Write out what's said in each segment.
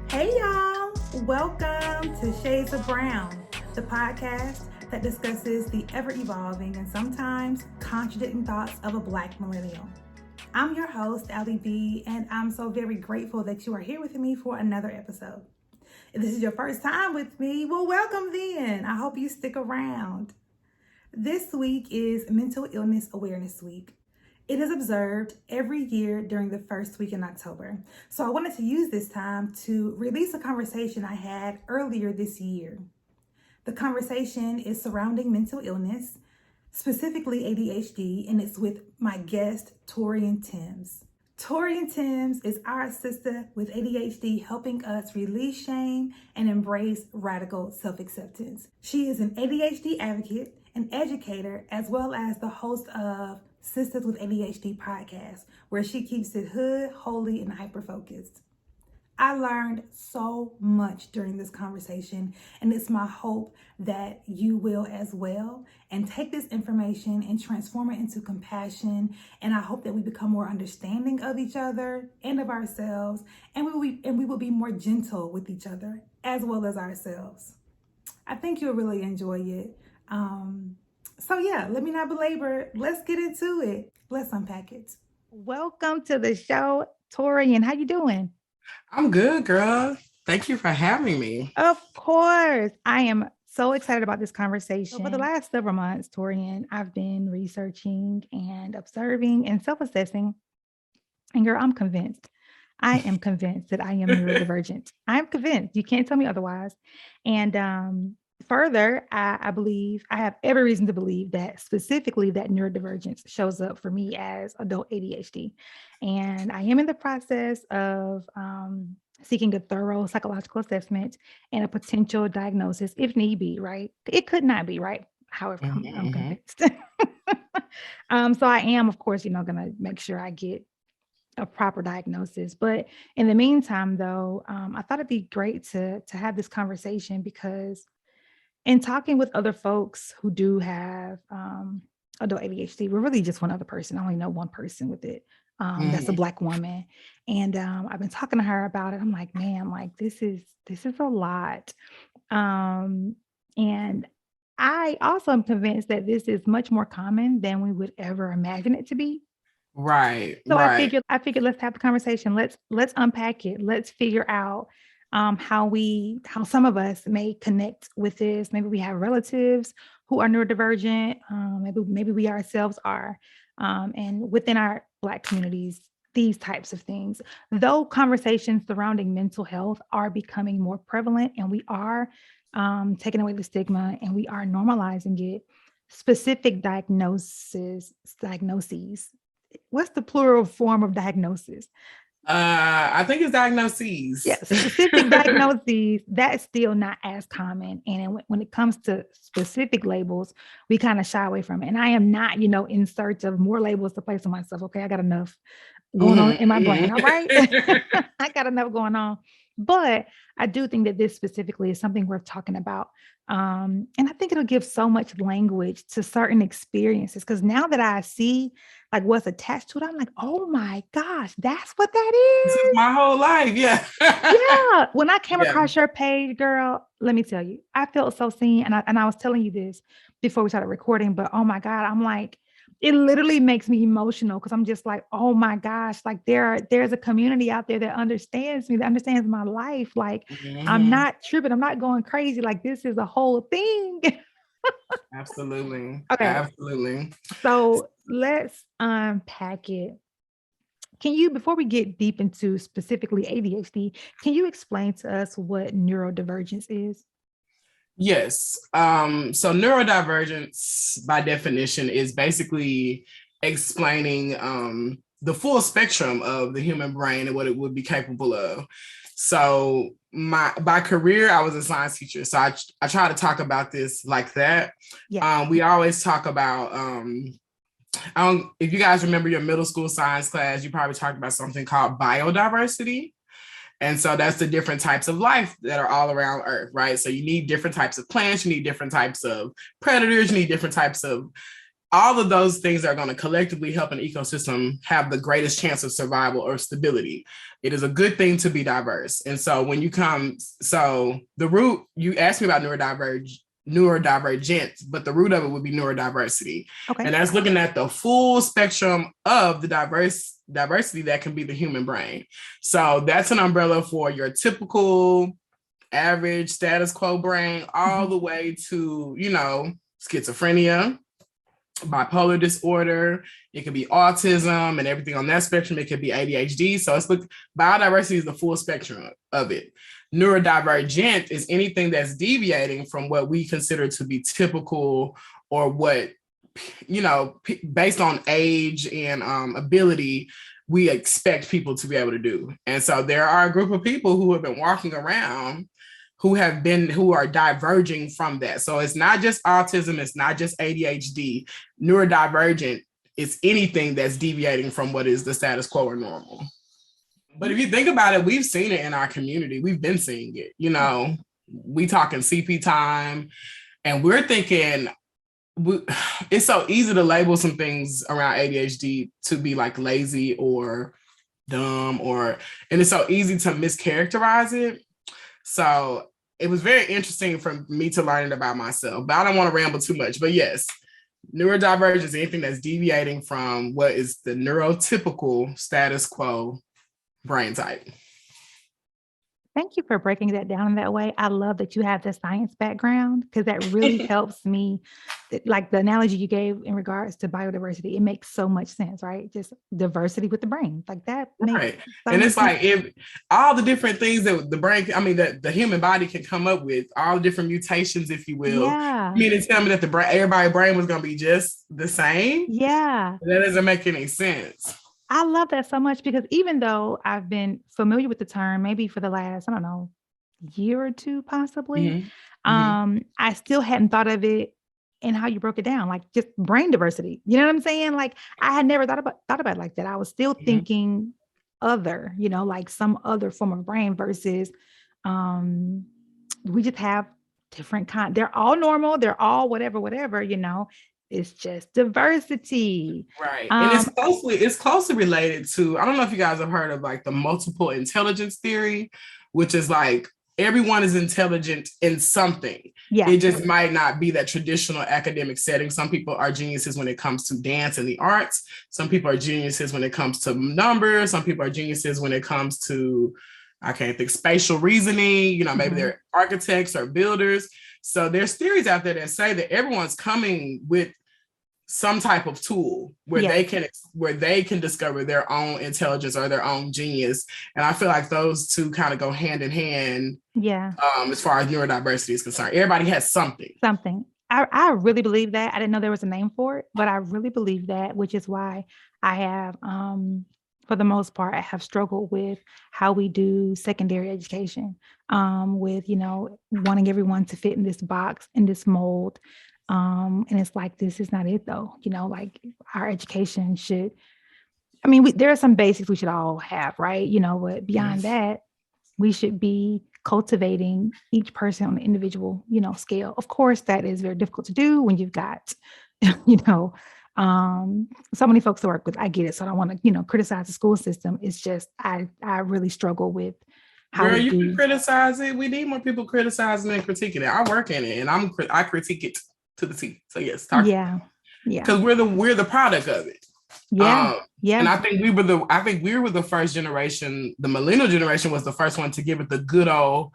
Hey y'all, welcome to Shades of Brown, the podcast that discusses the ever-evolving and sometimes contradicting thoughts of a Black millennial. I'm your host, AlyB, and I'm so very grateful that you are here with me for another episode. If this is your first time with me, well, welcome then. I hope you stick around. This week is Mental Illness Awareness Week. It is observed every year during the first week in October. So I wanted to use this time to release a conversation I had earlier this year. The conversation is surrounding mental illness, specifically ADHD, and it's with my guest, Torrian Timms. Torrian Timms is our assistant with ADHD, helping us release shame and embrace radical self-acceptance. She is an ADHD advocate, an educator, as well as the host of Sisters with ADHD podcast, where she keeps it hood, holy, and hyper-focused. I learned so much during this conversation, and it's my hope that you will as well, and take this information and transform it into compassion. And I hope that we become more understanding of each other and of ourselves, and we will be more gentle with each other as well as ourselves. I think you'll really enjoy it. So yeah, let me not belabor. Let's get into it. Let's unpack it. Welcome to the show, Torrian. How you doing? I'm good, girl. Thank you for having me. Of course. I am so excited about this conversation. So for the last several months, Torrian, I've been researching and observing and self-assessing. And girl, I'm convinced. I am convinced that I am neurodivergent. I'm convinced. You can't tell me otherwise. And further, I believe, I have every reason to believe that specifically that neurodivergence shows up for me as adult ADHD. And I am in the process of seeking a thorough psychological assessment and a potential diagnosis if need be, right? It could not be, right? However, I'm convinced. So I am, of course, going to make sure I get a proper diagnosis. But in the meantime, though, I thought it'd be great to have this conversation because in talking with other folks who do have adult ADHD, we're really just one other person. I only know one person with it. That's a Black woman. And I've been talking to her about it. I'm like, man, like this is a lot. And I also am convinced that this is much more common than we would ever imagine it to be. Right. So right. I figured let's have the conversation. Let's unpack it. Let's figure out how some of us may connect with this. Maybe we have relatives who are neurodivergent. Maybe we ourselves are. And within our Black communities, these types of things. Though conversations surrounding mental health are becoming more prevalent, and we are taking away the stigma, and we are normalizing it. Specific diagnoses. What's the plural form of diagnosis? I think it's diagnoses. Yes, specific diagnoses, that's still not as common. And when it comes to specific labels, we kind of shy away from it. And I am not, in search of more labels to place on myself. Okay, I got enough going on in my brain. All right. I got enough going on. But I do think that this specifically is something worth talking about. And I think it'll give so much language to certain experiences. Because now that I see like what's attached to it, I'm like, oh my gosh, that's what that is. This is my whole life. Yeah. Yeah. When I came across your page, girl, let me tell you, I felt so seen. And I was telling you this before we started recording, but oh my God, I'm like, it literally makes me emotional because I'm just like, oh my gosh, like there's a community out there that understands me, that understands my life. Like I'm not tripping. I'm not going crazy. Like this is a whole thing. Absolutely. Okay. Absolutely. So let's unpack it. Can you, before we get deep into specifically ADHD, can you explain to us what neurodivergence is? Yes. So neurodivergence, by definition, is basically explaining the full spectrum of the human brain and what it would be capable of. So by career, I was a science teacher. So I try to talk about this like that. Yeah. We always talk about, if you guys remember your middle school science class, you probably talked about something called biodiversity. And so that's the different types of life that are all around Earth, right? So you need different types of plants, you need different types of predators, you need different types of all of those things are going to collectively help an ecosystem have the greatest chance of survival or stability. It is a good thing to be diverse. And so when you so the root, you asked me about neurodivergence, but the root of it would be neurodiversity. Okay. And that's looking at the full spectrum of the diversity that can be the human brain. So that's an umbrella for your typical average status quo brain, all the way to, schizophrenia, bipolar disorder. It could be autism and everything on that spectrum. It could be ADHD. So biodiversity is the full spectrum of it. Neurodivergent is anything that's deviating from what we consider to be typical, or what, based on age and ability, we expect people to be able to do. And so there are a group of people who have been walking around who are diverging from that. So it's not just autism, it's not just ADHD. Neurodivergent is anything that's deviating from what is the status quo or normal. But if you think about it, we've seen it in our community. We've been seeing it. We talking CP time, and we're thinking it's so easy to label some things around ADHD to be like lazy or dumb, and it's so easy to mischaracterize it. So it was very interesting for me to learn it about myself, but I don't want to ramble too much. But yes, neurodivergence is anything that's deviating from what is the neurotypical status quo brain type. Thank you for breaking that down in that way. I love that you have the science background, because that really helps me. Like the analogy you gave in regards to biodiversity, it makes so much sense, right? Just diversity with the brain, like that. Right. And it's like if all the different things that the brain, that the human body can come up with, all the different mutations, if you will. Yeah. You mean to tell me that everybody's brain was going to be just the same? Yeah. That doesn't make any sense. I love that so much, because even though I've been familiar with the term, maybe for the last, year or two, possibly, I still hadn't thought of it in how you broke it down, like just brain diversity. You know what I'm saying? Like I had never thought about it like that. I was still thinking other, like some other form of brain versus we just have different they're all normal, they're all whatever, it's just diversity. Right. And it's closely related to, I don't know if you guys have heard of like the multiple intelligence theory, which is like everyone is intelligent in something. Yeah. It just might not be that traditional academic setting. Some people are geniuses when it comes to dance and the arts. Some people are geniuses when it comes to numbers. Some people are geniuses when it comes to, I can't think, spatial reasoning. Maybe they're architects or builders. So there's theories out there that say that everyone's coming with some type of tool where they can discover their own intelligence or their own genius. And I feel like those two kind of go hand in hand. Yeah. As far as neurodiversity is concerned, everybody has something. I really believe that. I didn't know there was a name for it, but I really believe that, which is why I have, for the most part, I have struggled with how we do secondary education, with, wanting everyone to fit in this box, in this mold. And it's like, this is not it though. Like our education should, there are some basics we should all have, right? But beyond that, we should be cultivating each person on an individual, scale. Of course, that is very difficult to do when you've got, so many folks to work with. I get it. So I don't want to, criticize the school system. It's just, I really struggle with how you can criticize it. We need more people criticizing and critiquing it. I work in it and I critique it to the T. So yes. Yeah. Because we're the product of it. Yeah. And I think we were the first generation. The millennial generation was the first one to give it the good old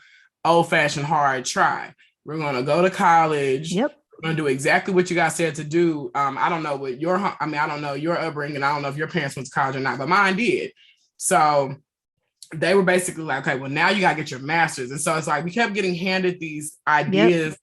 fashioned hard try. We're going to go to college. Yep. We're going to do exactly what you guys said to do. I don't know what I don't know your upbringing. I don't know if your parents went to college or not, but mine did. So they were basically like, okay, well, now you got to get your master's. And so it's like, we kept getting handed these ideas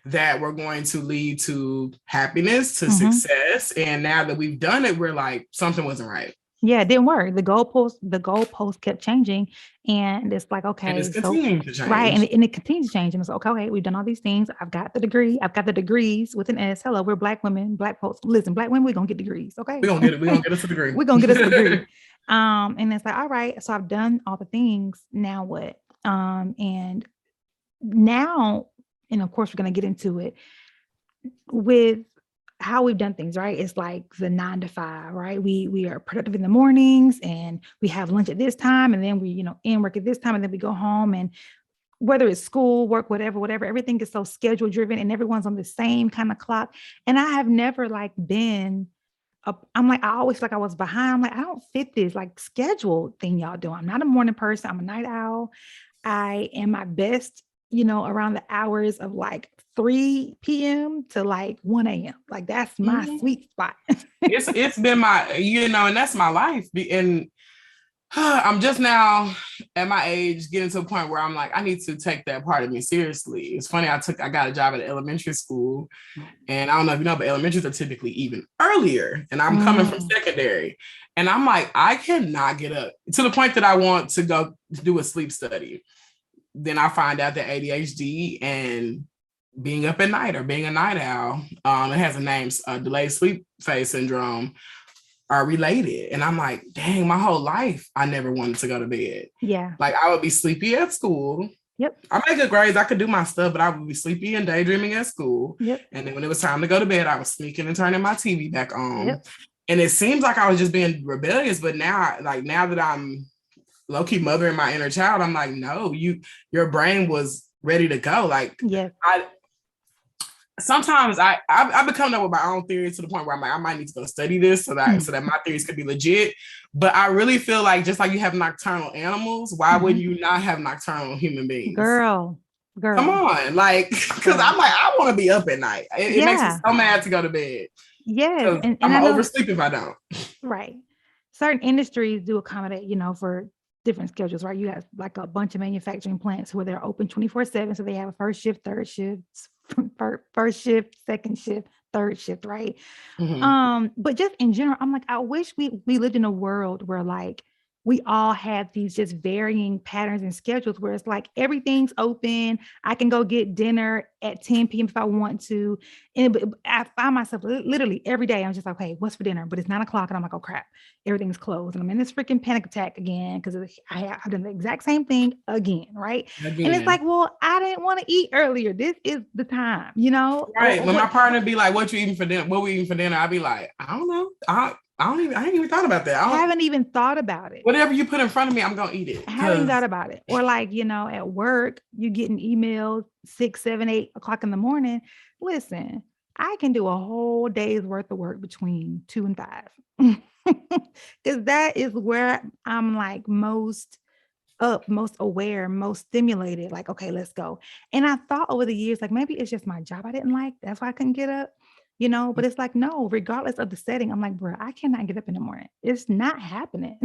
that were going to lead to happiness, to success. And now that we've done it, we're like, something wasn't right. Yeah, it didn't work. The goalpost kept changing. And it's like, okay. And it's continuing to change. Right. And it continues to change. And it's like, okay, we've done all these things. I've got the degree. I've got the degrees with an S. Hello, we're Black women, Black folks. Listen, Black women, we're going to get degrees. Okay. We're going to get it. We're going to get us a degree. We're going to get us a degree. And it's like, all right, so I've done all the things. Now what? And now, and of course, we're going to get into it with how we've done things, right? It's like the 9 to 5, right? We are productive in the mornings and we have lunch at this time, and then we, end work at this time, and then we go home, and whether it's school, work, whatever, everything is so schedule driven and everyone's on the same kind of clock. And I have never like been I'm like, I always feel like I was behind. I'm like, I don't fit this like schedule thing y'all do. I'm not a morning person. I'm a night owl. I am my best, around the hours of like 3 p.m. to like 1 a.m. Like that's my sweet spot. It's been my, and that's my life. And I'm just now at my age getting to a point where I'm like, I need to take that part of me seriously. It's funny, I got a job at an elementary school, and I don't know if you know, but elementaries are typically even earlier, and I'm coming from secondary, and I'm like, I cannot get up to the point that I want to go do a sleep study. Then I find out that ADHD and being up at night or being a night owl, it has a name, delayed sleep phase syndrome, are related. And I'm like, dang, my whole life, I never wanted to go to bed. Yeah. Like I would be sleepy at school. Yep. I made good grades. I could do my stuff, but I would be sleepy and daydreaming at school. Yep. And then when it was time to go to bed, I was sneaking and turning my TV back on. Yep. And it seems like I was just being rebellious. But now that I'm low-key mothering my inner child, I'm like, no, your brain was ready to go. Like, yeah. Sometimes I become up with my own theories to the point where I'm like, I might need to go study this so that my theories could be legit. But I really feel like just like you have nocturnal animals, why would you not have nocturnal human beings? Girl. Come on. Like, because I'm like, I want to be up at night. It makes me so mad to go to bed. Yes. And I'm oversleep if I don't. Right. Certain industries do accommodate, for different schedules, right? You have like a bunch of manufacturing plants where they're open 24/7. So they have a first shift, third shift, first shift, second shift, third shift, right? But just in general, I'm like, I wish we lived in a world where like we all had these just varying patterns and schedules where it's like everything's open. I can go get dinner at 10 p.m. if I want to. And I find myself literally every day, I'm just like, hey, what's for dinner? But it's 9 o'clock and I'm like, oh crap, everything's closed. And I'm in this freaking panic attack again because I've done the exact same thing again, right? Again. And it's like, well, I didn't want to eat earlier. This is the time, Right. When my partner be like, what you eating for dinner? What we eating for dinner? I'd be like, I don't know. I ain't even thought about that. I haven't even thought about it. Whatever you put in front of me, I'm going to eat it. I haven't thought about it. Or like, at work, you getting emails 6, 7, 8 o'clock in the morning. Listen, I can do a whole day's worth of work between 2 and 5. Because that is where I'm like most up, most aware, most stimulated. Like, okay, let's go. And I thought over the years, like maybe it's just my job I didn't like. That's why I couldn't get up. But it's like, no, regardless of the setting, I'm like, bro, I cannot get up in the morning. It's not happening.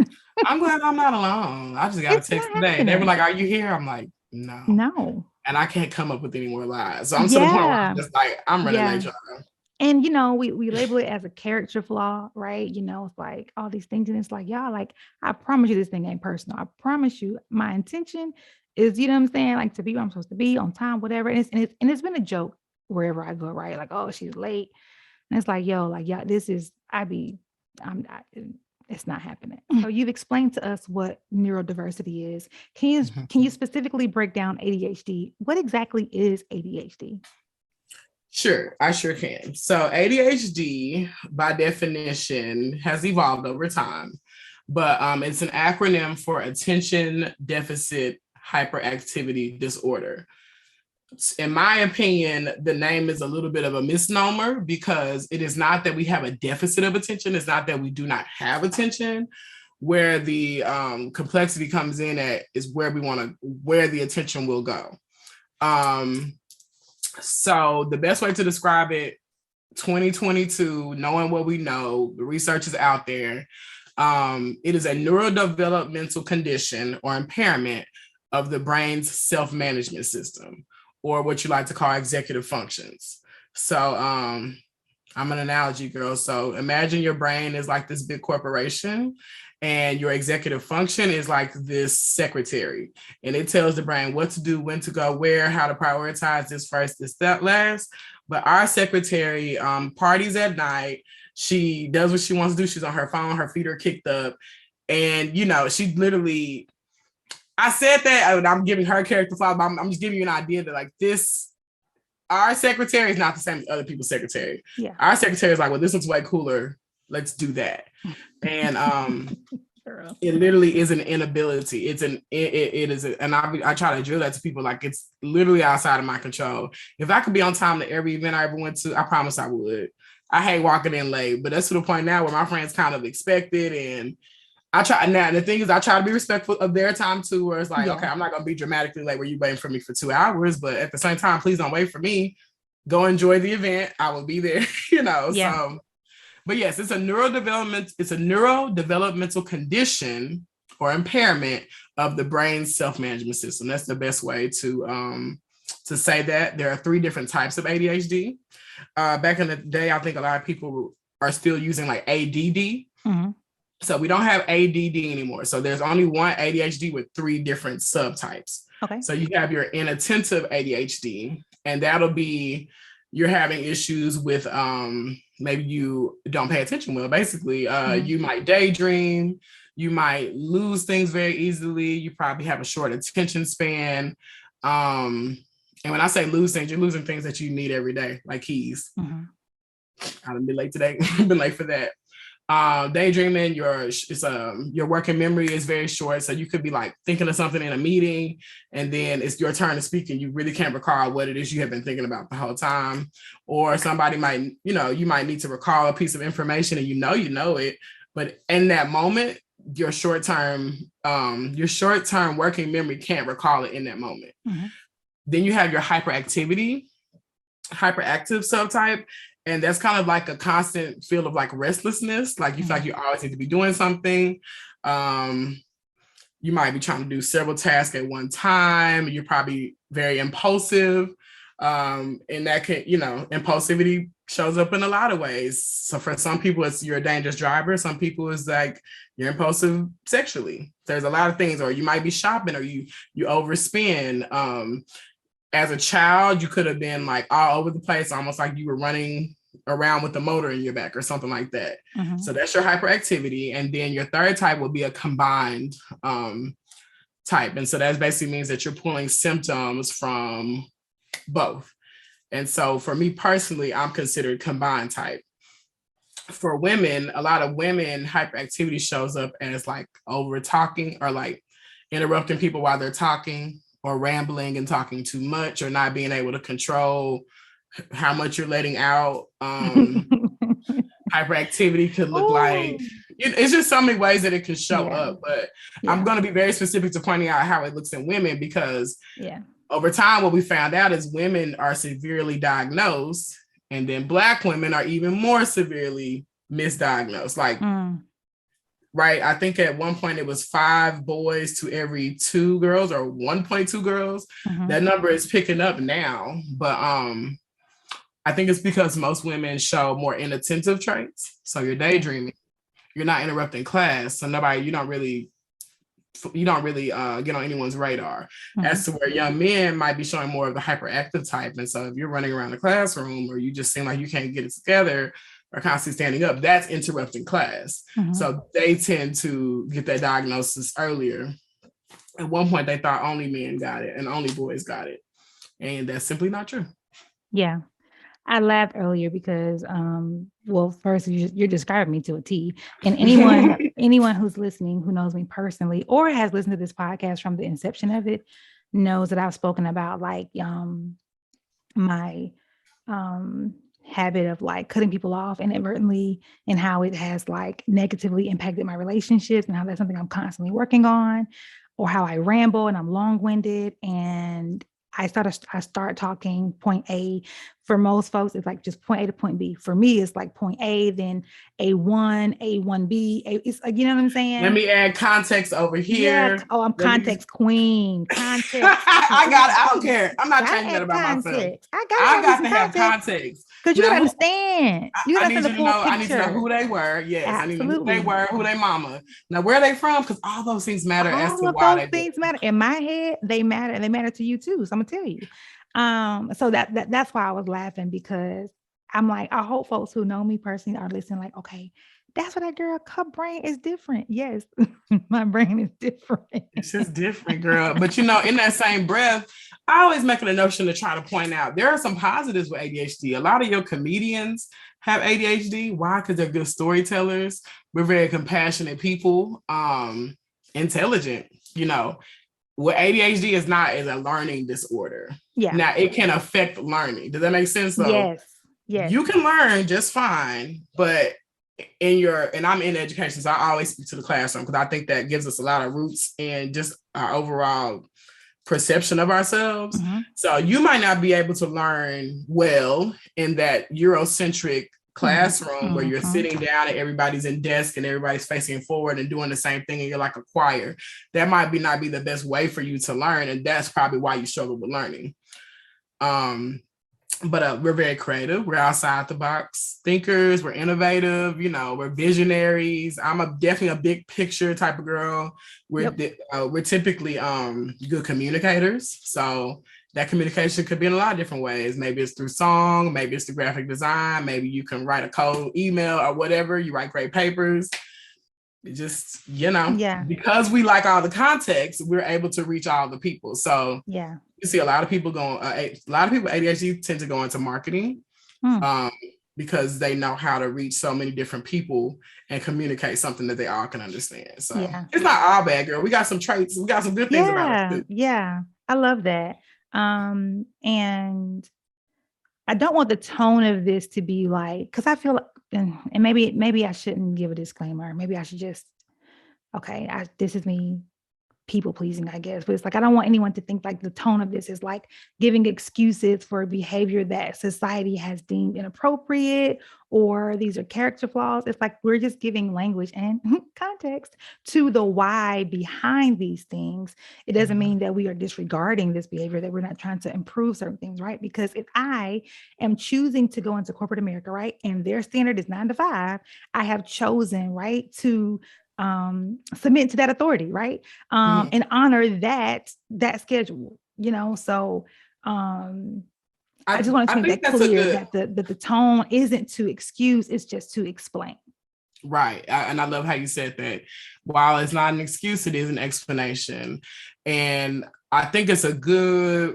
I'm glad I'm not alone. I just got a text today. They were like, are you here? I'm like, no. And I can't come up with any more lies. So I'm to the point where I'm just like, I'm ready to let y'all know. And, we label it as a character flaw, right? It's like all these things. And it's like, y'all, like, I promise you this thing ain't personal. I promise you my intention is, what I'm saying? Like to be where I'm supposed to be on time, whatever. And it's been a joke wherever I go, right? Like, oh, she's late. And it's like, yo, like, yeah, it's not happening. So you've explained to us what neurodiversity is. Can you specifically break down ADHD? What exactly is ADHD? Sure, I sure can. So ADHD, by definition, has evolved over time, but it's an acronym for Attention Deficit Hyperactivity Disorder. In my opinion, the name is a little bit of a misnomer because it is not that we have a deficit of attention. It's not that we do not have attention. Where the complexity comes in at is where the attention will go. So the best way to describe it, 2022, knowing what we know, the research is out there. It is a neurodevelopmental condition or impairment of the brain's self-management system, or what you like to call executive functions. So I'm an analogy girl. So imagine your brain is like this big corporation and your executive function is like this secretary. And it tells the brain what to do, when to go, where, how to prioritize this first, this, that last. But our secretary parties at night. She does what she wants to do. She's on her phone, her feet are kicked up. And, she literally, I said that I'm giving her character flaw, but I'm just giving you an idea that like this, our secretary is not the same as other people's secretary. Yeah. Our secretary is like, well, this looks way cooler. Let's do that. And it literally is an inability. It is, and I try to drill that to people, like it's literally outside of my control. If I could be on time to every event I ever went to, I promise I would. I hate walking in late, but that's to the point now where my friends kind of expect it, and I try now. And the thing is, I try to be respectful of their time too, where it's like, okay, I'm not gonna be dramatically late where you waiting for me for 2 hours, but at the same time, please don't wait for me. Go enjoy the event. I will be there, So, but yes, it's a neurodevelopmental condition or impairment of the brain's self-management system. That's the best way to say that. There are 3 different types of ADHD. Back in the day, I think a lot of people are still using like ADD. Mm-hmm. So we don't have ADD anymore. So there's only one ADHD with 3 different subtypes. Okay. So you have your inattentive ADHD, and that'll be you're having issues with maybe you don't pay attention well. Basically, you might daydream, you might lose things very easily. You probably have a short attention span. And when I say lose things, you're losing things that you need every day, like keys. Mm-hmm. I've been late today. Been late for that. Daydreaming, your working memory is very short. So you could be like thinking of something in a meeting, and then it's your turn to speak, and you really can't recall what it is you have been thinking about the whole time. Or somebody might, you might need to recall a piece of information, and you know it, but in that moment, your short-term working memory can't recall it in that moment. Mm-hmm. Then you have your hyperactive subtype. And that's kind of like a constant feel of like restlessness. Like you feel like you always need to be doing something. You might be trying to do several tasks at one time. You're probably very impulsive. And that can, impulsivity shows up in a lot of ways. So for some people, it's you're a dangerous driver. Some people it's like you're impulsive sexually. There's a lot of things, or you might be shopping, or you overspend. As a child, you could have been like all over the place, almost like you were running around with a motor in your back or something like that. Mm-hmm. So that's your hyperactivity. And then your third type will be a combined type. And so that basically means that you're pulling symptoms from both. And so for me personally, I'm considered combined type. For women, a lot of women, hyperactivity shows up as like over talking or like interrupting people while they're talking, or rambling and talking too much, or not being able to control how much you're letting out. Hyperactivity could look like, it's just so many ways that it can show up, but I'm going to be very specific to pointing out how it looks in women, because over time, what we found out is women are severely diagnosed, and then Black women are even more severely misdiagnosed. Like, right. I think at one point it was 5 boys to every 2 girls, or 1.2 girls. Mm-hmm. That number is picking up now. But I think it's because most women show more inattentive traits. So you're daydreaming, you're not interrupting class. So you don't really get on anyone's radar. Mm-hmm. As to where young men might be showing more of the hyperactive type. And so if you're running around the classroom, or you just seem like you can't get it together, or constantly standing up, that's interrupting class. Mm-hmm. So they tend to get that diagnosis earlier. At one point, they thought only men got it and only boys got it. And that's simply not true. Yeah. I laughed earlier because, first you're describing me to a T, and anyone who's listening, who knows me personally, or has listened to this podcast from the inception of it, knows that I've spoken about like, my, habit of like cutting people off inadvertently, and how it has like negatively impacted my relationships, and how that's something I'm constantly working on, or how I ramble and I'm long-winded, and I start talking point A. For most folks, it's like just point A to point B. For me, it's like point A, then A1, A1B. It's like, you know what I'm saying? Let me add context over here. Yeah. Oh, I'm context queen. Context. I don't care. I'm not changing that about myself. I got to have context. Because you gotta understand. I need to know who they were. Yes, absolutely. I need to know who they were, who they mama. Now, where are they from? Because all those things matter as to why they things matter. In my head, they matter, and they matter to you too. So I'm gonna tell you. So that's why I was laughing, because I'm like, I hope folks who know me personally are listening. Like, okay, that's what that girl. Her brain is different. Yes, my brain is different. It's just different, girl. But in that same breath, I always make it a notion to try to point out there are some positives with ADHD. A lot of your comedians have ADHD. Why? Because they're good storytellers. We're very compassionate people, intelligent, you know. What ADHD is not is a learning disorder. Yeah. Now it can affect learning. Does that make sense? So yes. You can learn just fine, but and I'm in education, so I always speak to the classroom because I think that gives us a lot of roots and just our overall perception of ourselves. Mm-hmm. So you might not be able to learn well in that Eurocentric classroom where you're sitting down and everybody's in desk and everybody's facing forward and doing the same thing and you're like a choir. That might not be the best way for you to learn, and that's probably why you struggle with learning. But we're very creative. We're outside the box thinkers. We're innovative. You know, we're visionaries. I'm definitely a big picture type of girl. We're typically good communicators. So that communication could be in a lot of different ways. Maybe it's through song. Maybe it's through graphic design. Maybe you can write a code email or whatever. You write great papers. It just, because we like all the context, we're able to reach all the people. So you see a lot of people ADHD tend to go into marketing because they know how to reach so many different people and communicate something that they all can understand. So it's not all bad, girl. We got some traits. We got some good things about it. Yeah, I love that. And I don't want the tone of this to be like, because I feel, and maybe I shouldn't give a disclaimer. Maybe I should just, this is me people pleasing, I guess. But it's like, I don't want anyone to think like the tone of this is like giving excuses for behavior that society has deemed inappropriate, or these are character flaws. It's like, we're just giving language and context to the why behind these things. It doesn't mean that we are disregarding this behavior, that we're not trying to improve certain things, right? Because if I am choosing to go into corporate America, right, and their standard is 9 to 5, I have chosen, right, to submit to that authority, right? And honor that schedule, so I just want to make that clear that the tone isn't to excuse, it's just to explain. Right. And I love how you said that. While it's not an excuse, it is an explanation. And I think it's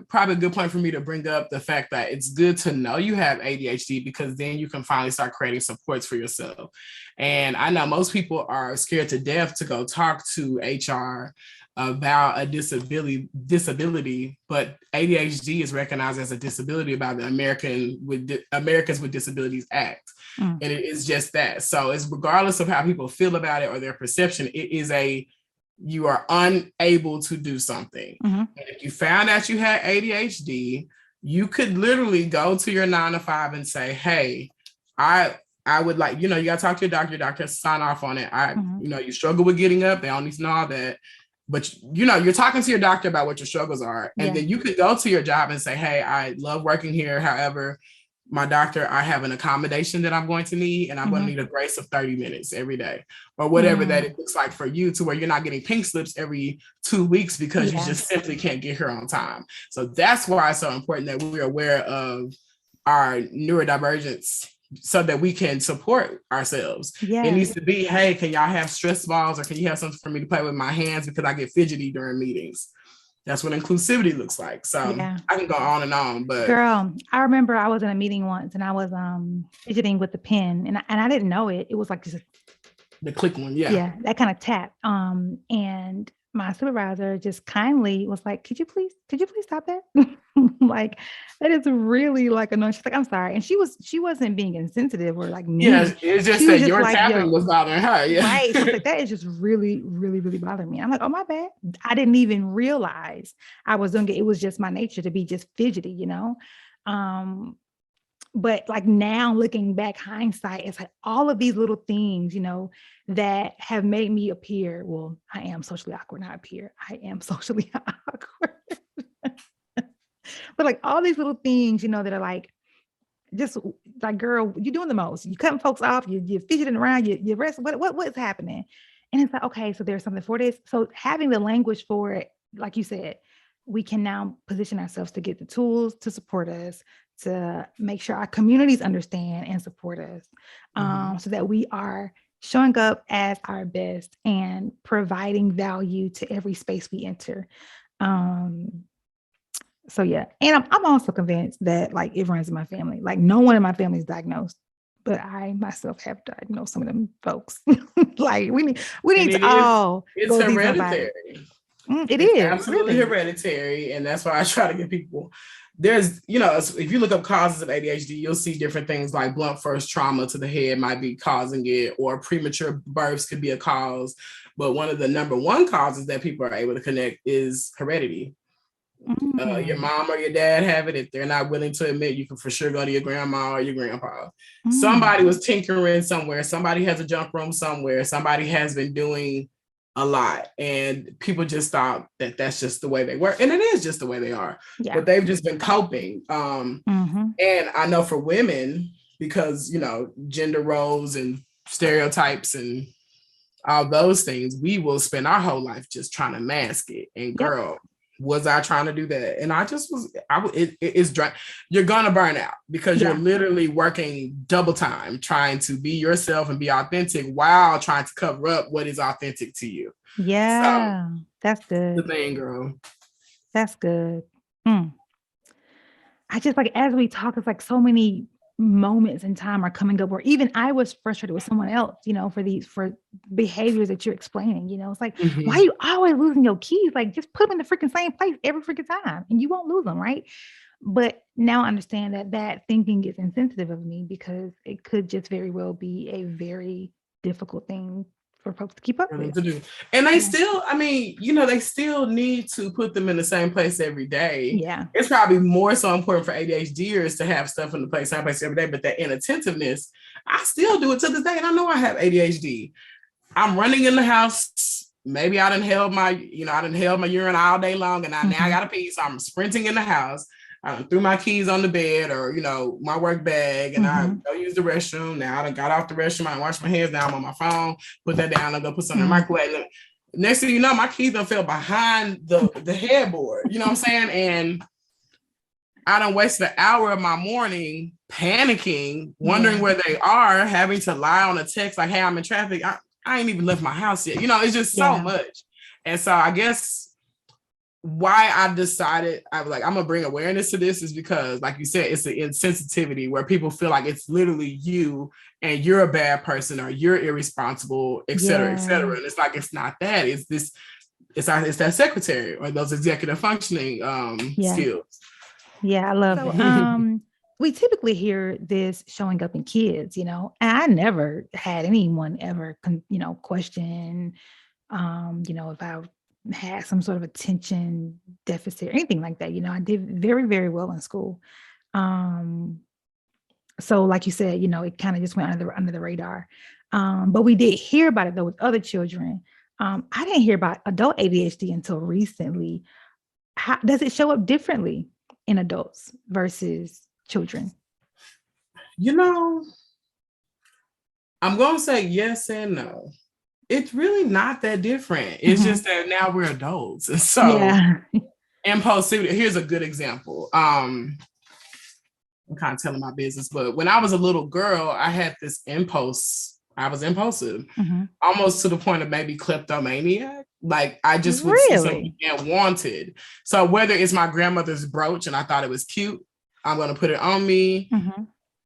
probably a good point for me to bring up the fact that it's good to know you have ADHD, because then you can finally start creating supports for yourself. And I know most people are scared to death to go talk to HR about a disability, but ADHD is recognized as a disability by the Americans with Disabilities Act. And it is just that. So it's regardless of how people feel about it or their perception, it is you are unable to do something. And if you found out you had ADHD, you could literally go to your 9 to 5 and say, hey, I would like, you got to talk to your doctor sign off on it. You struggle with getting up. They don't need to know all that. But, you're talking to your doctor about what your struggles are. And then you could go to your job and say, hey, I love working here. However, my doctor, I have an accommodation that I'm going to need, and I'm going to need a grace of 30 minutes every day, or whatever that it looks like for you, to where you're not getting pink slips every 2 weeks because you just simply can't get here on time. So that's why it's so important that we're aware of our neurodivergence so that we can support ourselves. It needs to be, hey, can y'all have stress balls, or can you have something for me to play with my hands because I get fidgety during meetings? That's what inclusivity looks like. So I can go on and on, but girl, I remember I was in a meeting once and I was fidgeting with the pen, and I didn't know it. It was like just the click one, that kind of tap. And my supervisor just kindly was like, could you please stop that? Like, that is really like annoying. She's like, I'm sorry. And she wasn't being insensitive or like mean. Yeah, it's just that your tapping was bothering her. Yeah. Right. She's like, that is just really, really, really bothering me. I'm like, oh, my bad. I didn't even realize I was doing it. It was just my nature to be just fidgety, But like now looking back, hindsight, it's like all of these little things, that have made me appear. Well, I am socially awkward, not appear. I am socially awkward. But like all these little things, that are like, just like, girl, you're doing the most. You cutting folks off. You're fidgeting around. You're rest. What's happening? And it's like, okay, so there's something for this. So having the language for it, like you said, we can now position ourselves to get the tools to support us, to make sure our communities understand and support us, so that we are showing up as our best and providing value to every space we enter. So yeah, and I'm also convinced that like it runs in my family. Like no one in my family is diagnosed, but I myself have diagnosed some of them folks. Like we need And to all it's go detail about it. hereditary. It It's is absolutely really. hereditary. And that's why I try to get people, there's, if you look up causes of ADHD, you'll see different things like blunt force trauma to the head might be causing it, or premature births could be a cause. But one of the number one causes that people are able to connect is heredity. Your mom or your dad have it. If they're not willing to admit, you can for sure go to your grandma or your grandpa. Somebody was tinkering somewhere. Somebody has a junk room somewhere. Somebody has been doing a lot, and people just thought that that's just the way they were, and it is just the way they are. Yeah. But they've just been coping. And I know for women, because gender roles and stereotypes and all those things, we will spend our whole life just trying to mask it. And girl, was I trying to do that? And I just was. It's dry. You're gonna burn out because you're literally working double time trying to be yourself and be authentic while trying to cover up what is authentic to you. Yeah, so, that's good. The thing, girl. That's good. I just like, as we talk, it's like so many moments in time are coming up where even I was frustrated with someone else, for behaviors that you're explaining. It's like, why are you always losing your keys? Like, just put them in the freaking same place every freaking time and you won't lose them, right? But now I understand that thinking is insensitive of me, because it could just very well be a very difficult thing for folks to keep up with. To do. And they still, they still need to put them in the same place every day. Yeah. It's probably more so important for ADHDers to have stuff in the same place every day, but that inattentiveness, I still do it to this day. And I know I have ADHD. I'm running in the house. Maybe I done held my urine all day long, and now I got to pee. So I'm sprinting in the house. I threw my keys on the bed, or my work bag, and I go use the restroom. Now I done got off the restroom. I wash my hands down on my phone, put that down, and go put something in the microwave. Next thing you know, my keys done fell behind the headboard. You know what I'm saying? And I done wasted an hour of my morning panicking, wondering where they are, having to lie on a text like, "Hey, I'm in traffic." I ain't even left my house yet. It's just so much. And so I guess why I decided I was like, I'm gonna bring awareness to this is because, like you said, it's the insensitivity where people feel like it's literally you and you're a bad person or you're irresponsible, et cetera, et cetera. And it's like, it's not that. It's this. It's that secretary or those executive functioning skills. Yeah, I love it. We typically hear this showing up in kids, and I never had anyone ever, question, if I had some sort of attention deficit or anything like that. I did very, very well in school. So like you said, it kind of just went under the radar. But we did hear about it though with other children. I didn't hear about adult ADHD until recently. How does it show up differently in adults versus children? I'm going to say yes and no. It's really not that different. It's just that now we're adults. And so impulsivity, here's a good example. I'm kind of telling my business, but when I was a little girl, I had this impulse. I was impulsive, almost to the point of maybe kleptomaniac. Like I just would see something and wanted. So whether it's my grandmother's brooch and I thought it was cute, I'm going to put it on me.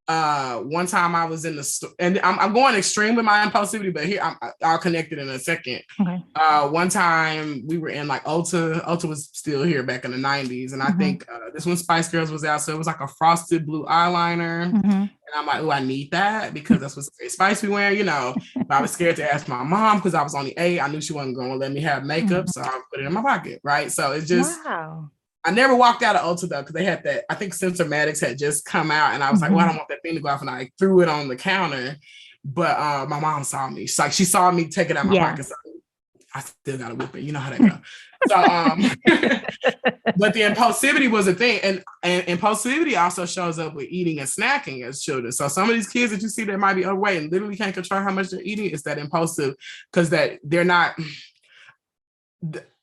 One time I was in the store, and I'm going extreme with my impulsivity, but here I'll connect it in a second. Okay. One time we were in like Ulta. Ulta was still here back in the 90s. And I think this when Spice Girls was out. So it was like a frosted blue eyeliner. And I'm like, oh, I need that because that's what Spice we wear, But I was scared to ask my mom because I was only 8. I knew she wasn't going to let me have makeup. So I put it in my pocket. Right. So it's just, I never walked out of Ulta though, because they had that, I think Sensormatics had just come out, and I was like, well, I don't want that thing to go off, and I threw it on the counter. But my mom saw me. She saw me take it out of my pocket. So I still got to whip it. You know how that goes. So, but the impulsivity was a thing. And impulsivity also shows up with eating and snacking as children. So some of these kids that you see that might be overweight and literally can't control how much they're eating, is that impulsive, because that they're not...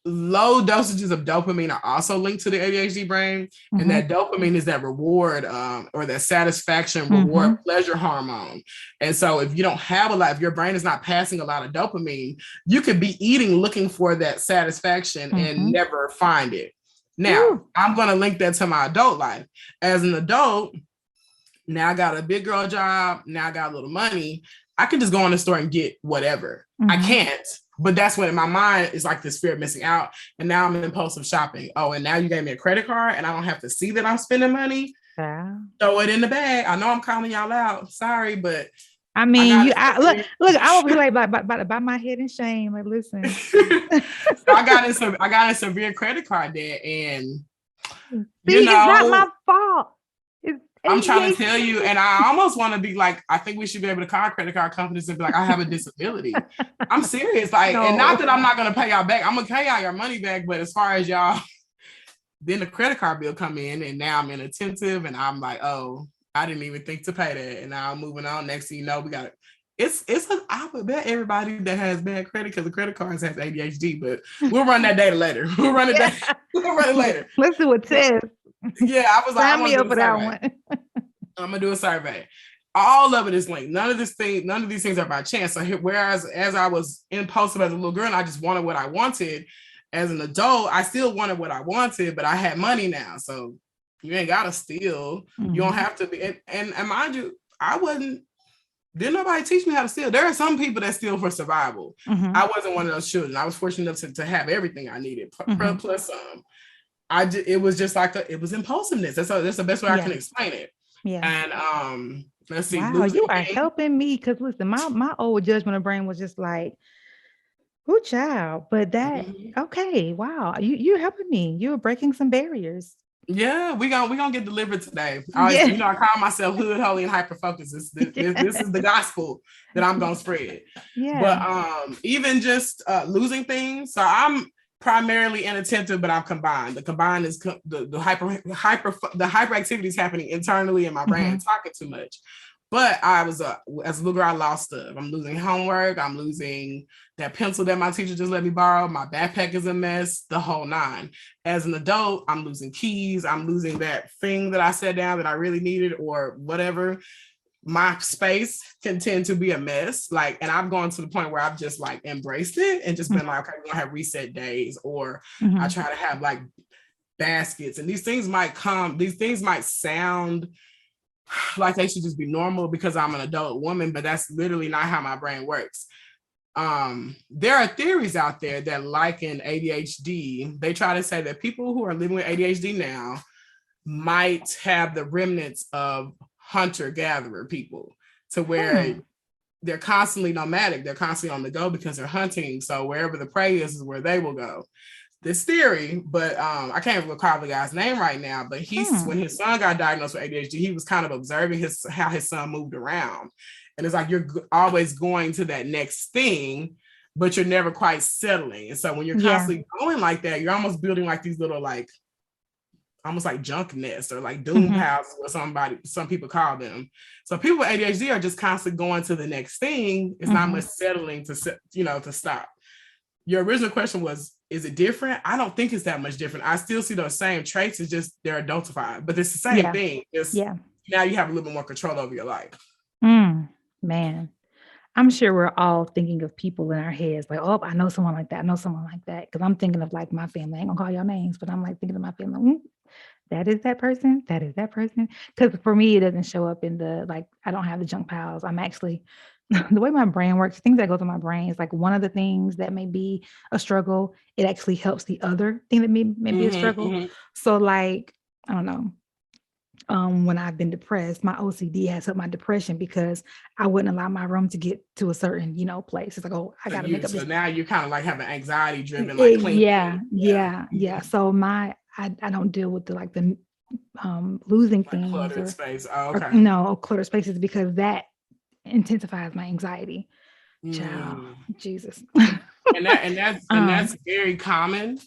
Low dosages of dopamine are also linked to the ADHD brain. And that dopamine is that reward or that satisfaction, reward, pleasure hormone. And so if you don't have a lot, if your brain is not passing a lot of dopamine, you could be eating, looking for that satisfaction and never find it. Now, I'm going to link that to my adult life. As an adult, now I got a big girl job. Now I got a little money. I can just go in the store and get whatever. I can't. But that's when in my mind is like this fear of missing out. And now I'm in impulsive shopping. Oh, and now you gave me a credit card and I don't have to see that I'm spending money. Yeah. Throw it in the bag. I know I'm calling y'all out. Sorry, but I mean, look, I'm over here like by my head in shame. Like, listen. So I got in severe credit card debt, and it's not my fault. I'm trying to tell you, and I almost want to be like, I think we should be able to call credit card companies and be like, I have a disability. I'm serious, like, and not that I'm not gonna pay y'all back. I'm gonna pay y'all your money back, but as far as y'all, then the credit card bill come in, and now I'm inattentive, and I'm like, oh, I didn't even think to pay that, and now I'm moving on. Next thing you know, we got I would bet everybody that has bad credit because the credit cards has ADHD, but we'll run that data later. We'll run it later. Let's do a test. Yeah, I was like, sign me up for that one. I'm gonna do a survey. All of it is linked. None of these things are by chance. So whereas as I was impulsive as a little girl and I just wanted what I wanted, as an adult, I still wanted what I wanted, but I had money now. So you ain't gotta steal. You don't have to be. And mind you, didn't nobody teach me how to steal. There are some people that steal for survival. I wasn't one of those children. I was fortunate enough to have everything I needed, plus some. It was just like it was impulsiveness. That's the best way I can explain it. Yeah. And let's see. Wow, you are helping me because listen, my old judgmental brain was just like, "Oh, child," but that okay. Wow, you're helping me. You're breaking some barriers. Yeah, we gonna get delivered today. I call myself hood, holy, and hyper focused. This is the gospel that I'm gonna spread. Yeah. But even just losing things. So I'm primarily inattentive, but I'm combined. The combined is the hyperactivity is happening internally in my brain, talking too much. But I was as a little girl, I lost stuff. I'm losing homework. I'm losing that pencil that my teacher just let me borrow. My backpack is a mess, the whole nine. As an adult, I'm losing keys. I'm losing that thing that I set down that I really needed or whatever. My space can tend to be a mess. And I've gone to the point where I've just like embraced it and just been like, okay, we're gonna have reset days, or I try to have like baskets. And these things might sound like they should just be normal because I'm an adult woman, but that's literally not how my brain works. There are theories out there that liken ADHD. They try to say that people who are living with ADHD now might have the remnants of hunter-gatherer people, to where they're constantly nomadic. They're constantly on the go because they're hunting. So wherever the prey is where they will go. This theory, but I can't recall the guy's name right now, but when his son got diagnosed with ADHD, he was kind of observing how his son moved around. And it's like, you're always going to that next thing, but you're never quite settling. And so when you're constantly going like that, you're almost building like these little, like, almost like junk nests or like doom houses, or some people call them. So people with ADHD are just constantly going to the next thing. It's not much settling to stop. Your original question was, is it different? I don't think it's that much different. I still see those same traits. It's just they're adultified, but it's the same thing. Now you have a little bit more control over your life. Man, I'm sure we're all thinking of people in our heads like, oh, I know someone like that. I know someone like that. Because I'm thinking of like my family. I ain't gonna call y'all names, but I'm like thinking of my family. That is that person. That is that person. Because for me, it doesn't show up in I don't have the junk piles. I'm actually, the way my brain works, things that go through my brain is like one of the things that may be a struggle. It actually helps the other thing that may be a struggle. So like, I don't know. When I've been depressed, my OCD has helped my depression because I wouldn't allow my room to get to a certain, place. It's like, oh, I got to make up. So now you're kind of like having anxiety driven, like clean. Yeah. So I don't deal with the losing like things. Cluttered space. Oh, okay. Cluttered spaces because that intensifies my anxiety. Child, Jesus. and that's very common.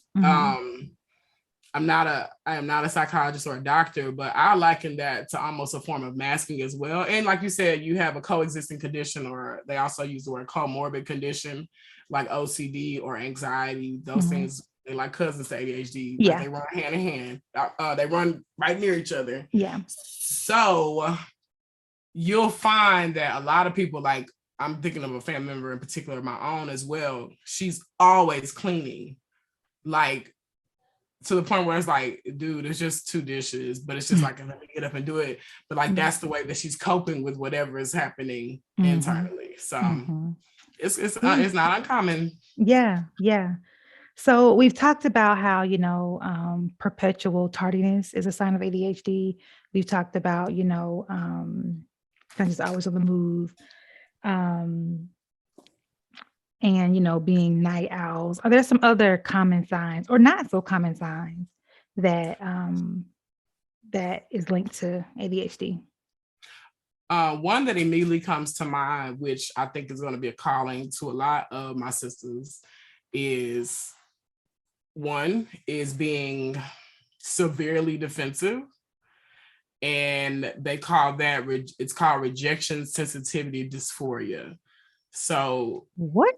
I am not a psychologist or a doctor, but I liken that to almost a form of masking as well. And like you said, you have a coexisting condition, or they also use the word comorbid condition, like OCD or anxiety. Those things, they're like cousins to ADHD. They run hand in hand. They run right near each other. Yeah. So you'll find that a lot of people, like I'm thinking of a family member in particular, my own as well. She's always cleaning. Like to the point where it's like, dude, it's just 2 dishes, but it's just like, let me get up and do it. But like, that's the way that she's coping with whatever is happening internally. So it's not uncommon. Yeah. So we've talked about how, perpetual tardiness is a sign of ADHD. We've talked about, kind of just always on the move. And, being night owls. Are there some other common signs or not so common signs that that is linked to ADHD? One that immediately comes to mind, which I think is going to be a calling to a lot of my sisters, is being severely defensive. And they call that, it's called rejection sensitivity dysphoria. So what?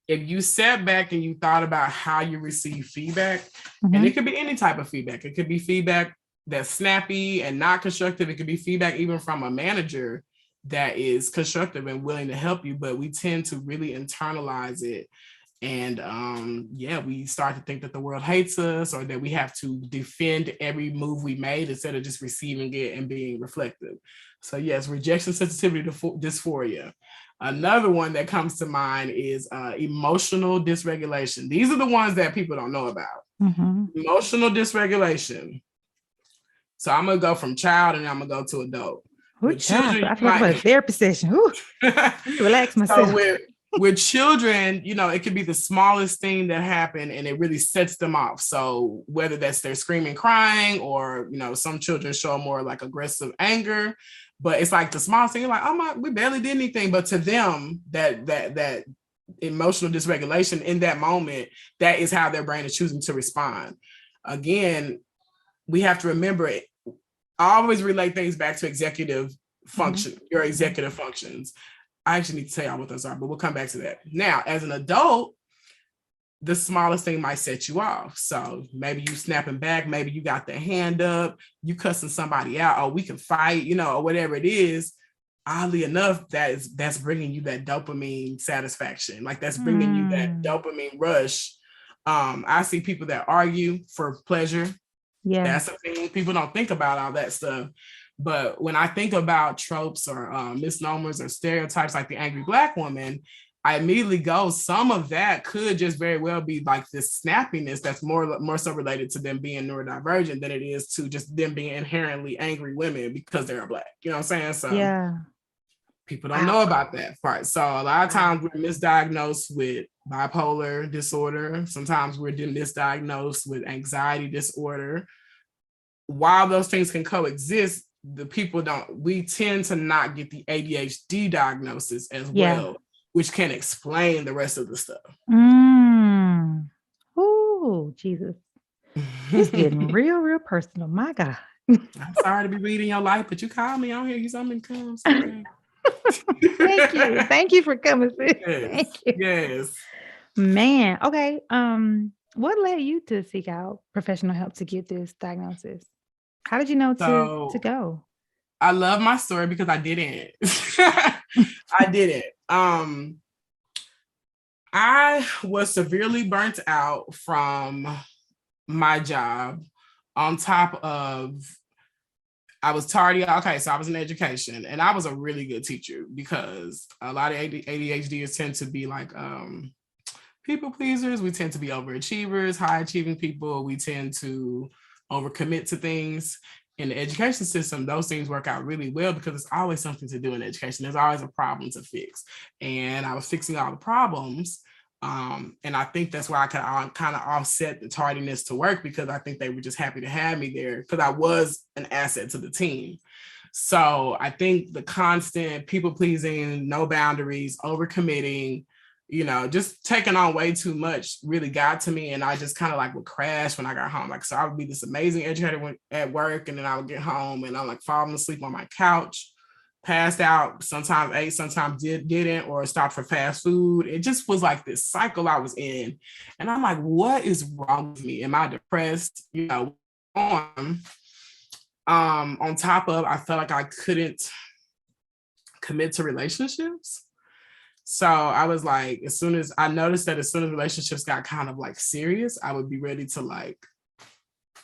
If you sat back and you thought about how you receive feedback, and it could be any type of feedback. It could be feedback that's snappy and not constructive. It could be feedback even from a manager that is constructive and willing to help you, but we tend to really internalize it. And we start to think that the world hates us, or that we have to defend every move we made instead of just receiving it and being reflective. So yes, rejection sensitivity dysphoria. Another one that comes to mind is emotional dysregulation. These are the ones that people don't know about. Emotional dysregulation. So I'm gonna go from child and I'm gonna go to adult. With children, I feel like a therapy session. Relax myself. So with children, it could be the smallest thing that happened and it really sets them off. So whether that's their screaming, crying, or, some children show more like aggressive anger, but it's like the smallest thing, you're like, oh my, we barely did anything. But to them, that emotional dysregulation in that moment, that is how their brain is choosing to respond. Again, we have to remember it. Always relate things back to executive function, your executive functions. I actually need to tell y'all what those are, but we'll come back to that. Now, as an adult, the smallest thing might set you off. So maybe you snapping back, maybe you got the hand up, you cussing somebody out, or we can fight, or whatever it is. Oddly enough, that's bringing you that dopamine satisfaction. Like that's bringing you that dopamine rush. I see people that argue for pleasure. Yeah, that's a thing. People don't think about all that stuff. But when I think about tropes or misnomers or stereotypes like the angry Black woman, I immediately go, some of that could just very well be like this snappiness that's more so related to them being neurodivergent than it is to just them being inherently angry women because they're Black. You know what I'm saying? So yeah, people don't know about that part. So a lot of times we're misdiagnosed with bipolar disorder. Sometimes we're misdiagnosed with anxiety disorder. While those things can coexist, we tend to not get the ADHD diagnosis as well, which can explain the rest of the stuff. Oh, Jesus. It's getting real personal. My God. I'm sorry to be reading your life, but you called me on here. You saw me come. Thank you. Thank you for coming. Yes. Thank you. Yes. Man. Okay. What led you to seek out professional help to get this diagnosis? How did you know to go? I love my story because I didn't. I didn't. I was severely burnt out from my job. On top of, I was tardy. Okay, so I was in education, and I was a really good teacher because a lot of ADHDers tend to be like people pleasers. We tend to be overachievers, high achieving people. We tend to overcommit to things. In the education system, those things work out really well because it's always something to do in education. There's always a problem to fix. And I was fixing all the problems. And I think that's why I could kind of offset the tardiness to work, because I think they were just happy to have me there because I was an asset to the team. So I think the constant people pleasing, no boundaries, overcommitting, just taking on way too much really got to me. And I just kind of like would crash when I got home. Like, so I would be this amazing educator at work, and then I would get home and I'm like falling asleep on my couch, passed out, sometimes ate, sometimes didn't, or stopped for fast food. It just was like this cycle I was in. And I'm like, what is wrong with me? Am I depressed? On top of, I felt like I couldn't commit to relationships. So I was like, as soon as relationships got kind of like serious, I would be ready to like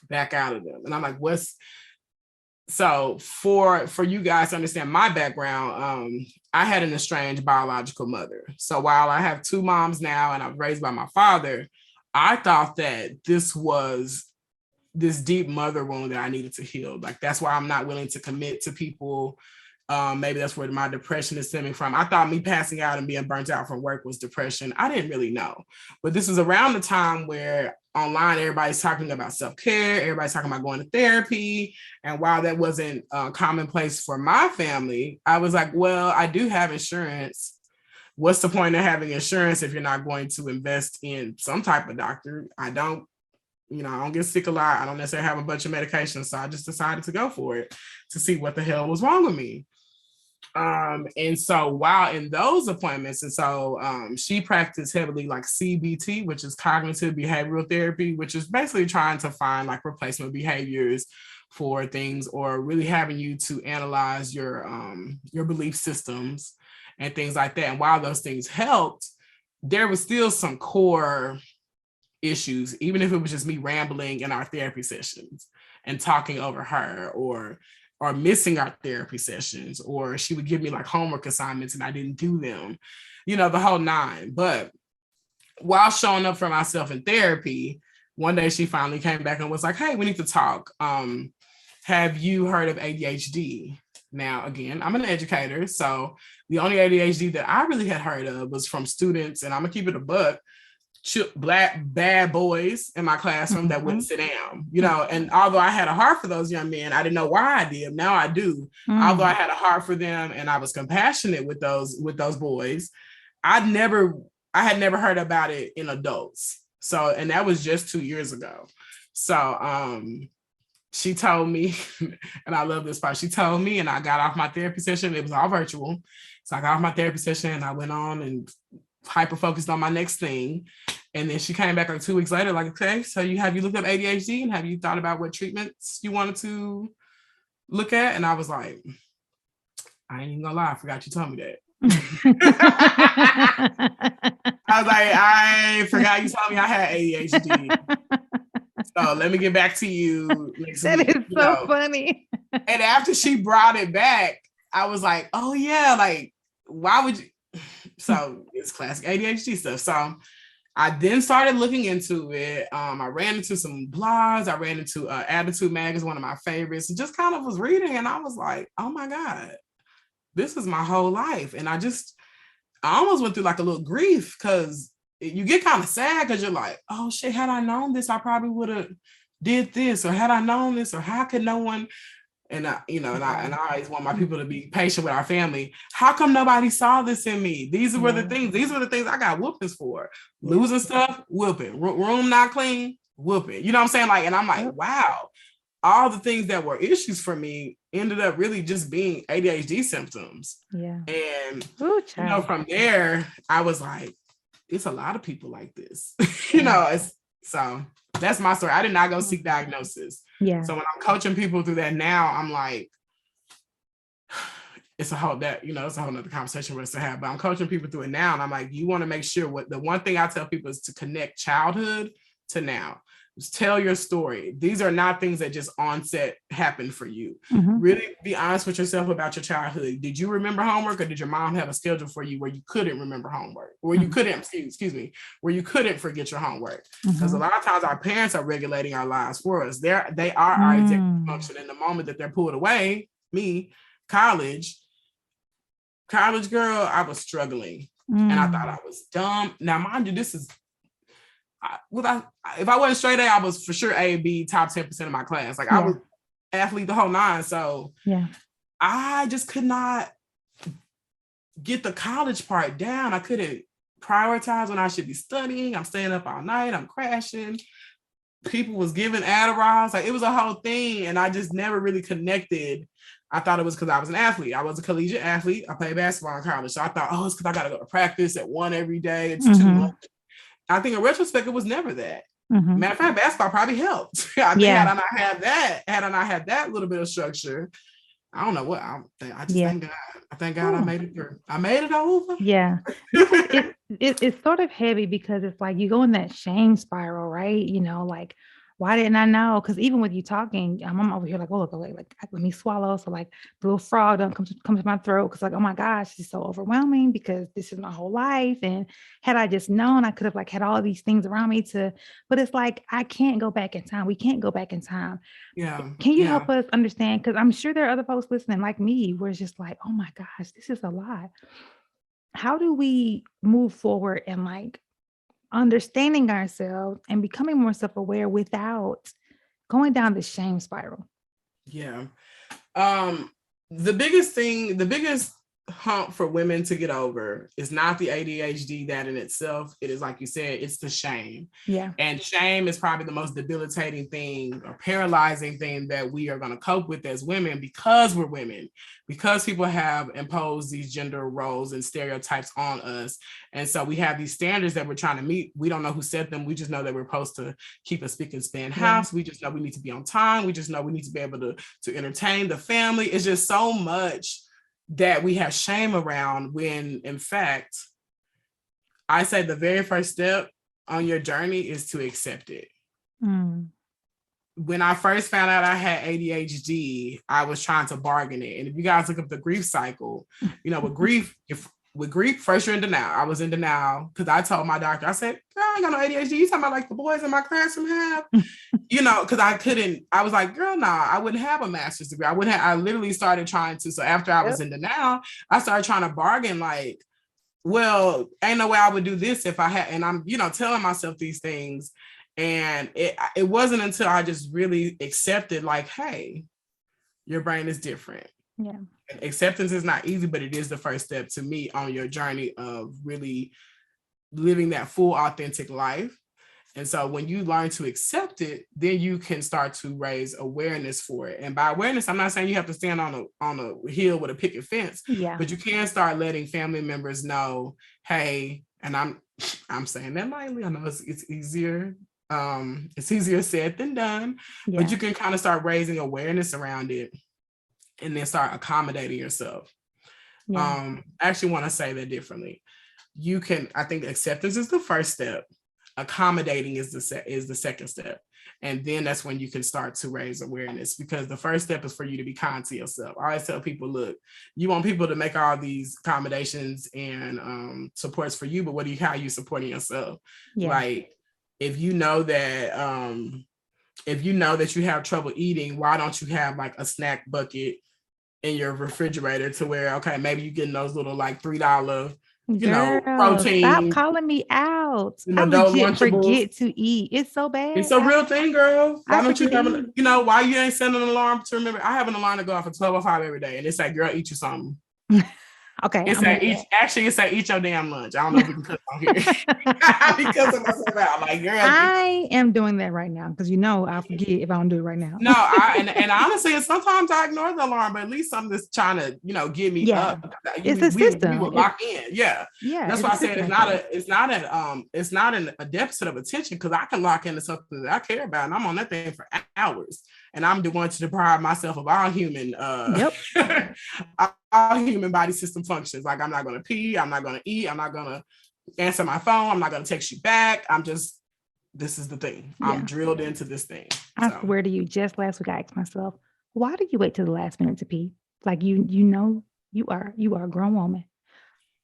back out of them. And I'm like, so for you guys to understand my background, I had an estranged biological mother. So while I have 2 moms now and I'm raised by my father, I thought that this was this deep mother wound that I needed to heal. Like, that's why I'm not willing to commit to people. Maybe that's where my depression is stemming from. I thought me passing out and being burnt out from work was depression. I didn't really know. But this is around the time where online, everybody's talking about self-care. Everybody's talking about going to therapy. And while that wasn't commonplace for my family, I was like, well, I do have insurance. What's the point of having insurance if you're not going to invest in some type of doctor? I don't get sick a lot. I don't necessarily have a bunch of medications. So I just decided to go for it to see what the hell was wrong with me. And so while in those appointments, and so she practiced heavily like CBT, which is cognitive behavioral therapy, which is basically trying to find like replacement behaviors for things, or really having you to analyze your belief systems and things like that. And while those things helped, there was still some core issues, even if it was just me rambling in our therapy sessions and talking over her, or missing our therapy sessions, or she would give me like homework assignments and I didn't do them, the whole 9. But while showing up for myself in therapy, one day she finally came back and was like, hey, we need to talk. Have you heard of ADHD? Now, again, I'm an educator, so the only ADHD that I really had heard of was from students, and I'm gonna keep it a buck, Black bad boys in my classroom that wouldn't sit down, and although I had a heart for those young men, I didn't know why I did. Now I do. Although I had a heart for them and I was compassionate with those boys, I had never heard about it in adults. So, and that was just 2 years ago. So she told me, and I love this part, she told me, and I got off my therapy session. It was all virtual. So I got off my therapy session and I went on and hyper focused on my next thing. And then she came back like 2 weeks later, like, okay, so have you looked up ADHD and have you thought about what treatments you wanted to look at? And I was like, I ain't even gonna lie, I forgot you told me that. I was like, I forgot you told me I had ADHD. So let me get back to you next that week. Is so funny. And after she brought it back, I was like, oh yeah, like, why would you? So it's classic ADHD stuff. So I then started looking into it. I ran into some blogs. I ran into Attitude Magazine, one of my favorites, and just kind of was reading. And I was like, oh my God, this is my whole life. And I almost went through like a little grief, because you get kind of sad because you're like, oh shit, had I known this, I probably would have did this, or had I known this, or how could no one? And I always want my people to be patient with our family. How come nobody saw this in me? These were the things. These were the things I got whoopings for. Losing stuff, whooping. Room not clean, whooping. You know what I'm saying? Like, and I'm like, wow, all the things that were issues for me ended up really just being ADHD symptoms. Yeah. And from there, I was like, it's a lot of people like this. So that's my story. I did not go seek diagnosis. Yeah. So when I'm coaching people through that now, I'm like, it's a whole nother conversation for us to have, but I'm coaching people through it now. And I'm like, you want to make sure the one thing I tell people is to connect childhood to now. Just tell your story. These are not things that just onset happen for you. Mm-hmm. Really be honest with yourself about your childhood. Did you remember homework, or did your mom have a schedule for you where you couldn't remember homework, or you couldn't, where you couldn't forget your homework? Because a lot of times our parents are regulating our lives for us. They are our executive function. In the moment that they're pulled away, college girl, I was struggling and I thought I was dumb. Now, mind you, this is, if I wasn't straight A, I was for sure AlyB top 10% of my class. Like I was athlete the whole 9. So I just could not get the college part down. I couldn't prioritize when I should be studying. I'm staying up all night. I'm crashing. People was giving Adderall. Like it was a whole thing. And I just never really connected. I thought it was because I was an athlete. I was a collegiate athlete. I played basketball in college. So I thought, it's because I got to go to practice at 1 every day. It's too much. I think in retrospect, it was never that. Matter of fact, basketball probably helped. I think had I not had that little bit of structure, I don't know what I thank God. I thank God I made it through. I made it over. Yeah. It's sort of heavy because it's like you go in that shame spiral, right? Like why didn't I know? Because even with you talking, I'm over here like, oh, look, like let me swallow. So like the little frog don't come to my throat because like, oh my gosh, it's so overwhelming because this is my whole life. And had I just known, I could have like had all these things around me but it's like I can't go back in time. We can't go back in time. Yeah. Can you help us understand? Because I'm sure there are other folks listening like me, where it's just like, oh my gosh, this is a lot. How do we move forward and like understanding ourselves and becoming more self-aware without going down the shame spiral? Yeah. The biggest hump for women to get over is not the ADHD that in itself. It is, like you said, it's the shame. Yeah. And shame is probably the most debilitating thing or paralyzing thing that we are going to cope with as women because we're women, because people have imposed these gender roles and stereotypes on us. And so we have these standards that we're trying to meet. We don't know who set them. We just know that we're supposed to keep a spick and span house. We just know we need to be on time. We just know we need to be able to entertain the family. It's just so much that we have shame around, when in fact, I say the very first step on your journey is to accept it. When I first found out I had ADHD, I was trying to bargain it. And if you guys look up the grief cycle, with grief, first you're in denial. I was in denial because I told my doctor, I said, girl, I ain't got no ADHD. You talking about like the boys in my classroom have? Because I was like, girl, nah, I wouldn't have a master's degree. I literally started trying to. So after I was in denial, I started trying to bargain like, well, ain't no way I would do this if I had, and I'm, telling myself these things. And it wasn't until I just really accepted like, hey, your brain is different. Yeah. And acceptance is not easy, but it is the first step to me on your journey of really living that full, authentic life. And so when you learn to accept it, then you can start to raise awareness for it. And by awareness, I'm not saying you have to stand on a hill with a picket fence, but you can start letting family members know, hey, and I'm saying that lightly. I know it's easier. It's easier said than done, but you can kind of start raising awareness around it and then start accommodating yourself. I actually want to say that differently. I think acceptance is the first step. Accommodating is the second step. And then that's when you can start to raise awareness, because the first step is for you to be kind to yourself. I always tell people, look, you want people to make all these accommodations and supports for you, but how are you supporting yourself? Like, if you know that you have trouble eating, why don't you have like a snack bucket in your refrigerator to where, okay, maybe you're getting those little like $3, protein. Stop calling me out. I legit forget to eat. It's so bad. It's a real thing, girl. Why don't you have why you ain't setting an alarm to remember? I have an alarm to go off at 12:05 every day, and it's like, girl, eat you something. Okay. It's like eat your damn lunch. I don't know if we can cut on here. Because of myself out. Like, girl, I am doing that right now because I'll forget if I don't do it right now. No, and honestly, sometimes I ignore the alarm, but at least something that's trying to, get me up. It's a system. We will lock in. Yeah. That's why I said it's not a deficit of attention, because I can lock into something that I care about, and I'm on that thing for hours. And I'm going to deprive myself of all human all human body system functions. Like, I'm not going to pee, I'm not going to eat, I'm not going to answer my phone, I'm not going to text you back. This is the thing. I'm drilled into this thing. I swear to you, just last week I asked myself, why do you wait till the last minute to pee? Like, you are a grown woman.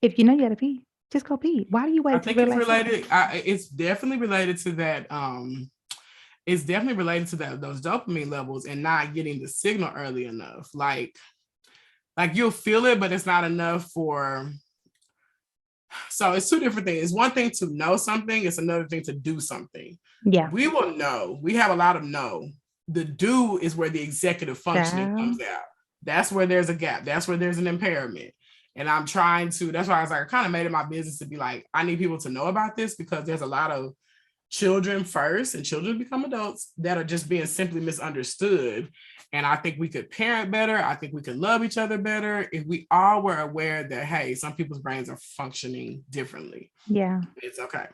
If you know you gotta pee, just go pee. Why do you wait? I think it's related. It's definitely related to that. It's definitely related to those dopamine levels and not getting the signal early enough. Like you'll feel it, but it's not enough for. So it's two different things. It's one thing to know something. It's another thing to do something. Yeah. We will know. We have a lot of know. The do is where the executive functioning comes out. That's where there's a gap. That's where there's an impairment. And I'm trying to, that's why I was like, I kind of made it my business to be like, I need people to know about this, because there's a lot of children first, and children become adults, that are just being simply misunderstood. And I think we could parent better. I think we could love each other better if we all were aware that, hey, some people's brains are functioning differently. Yeah. It's okay.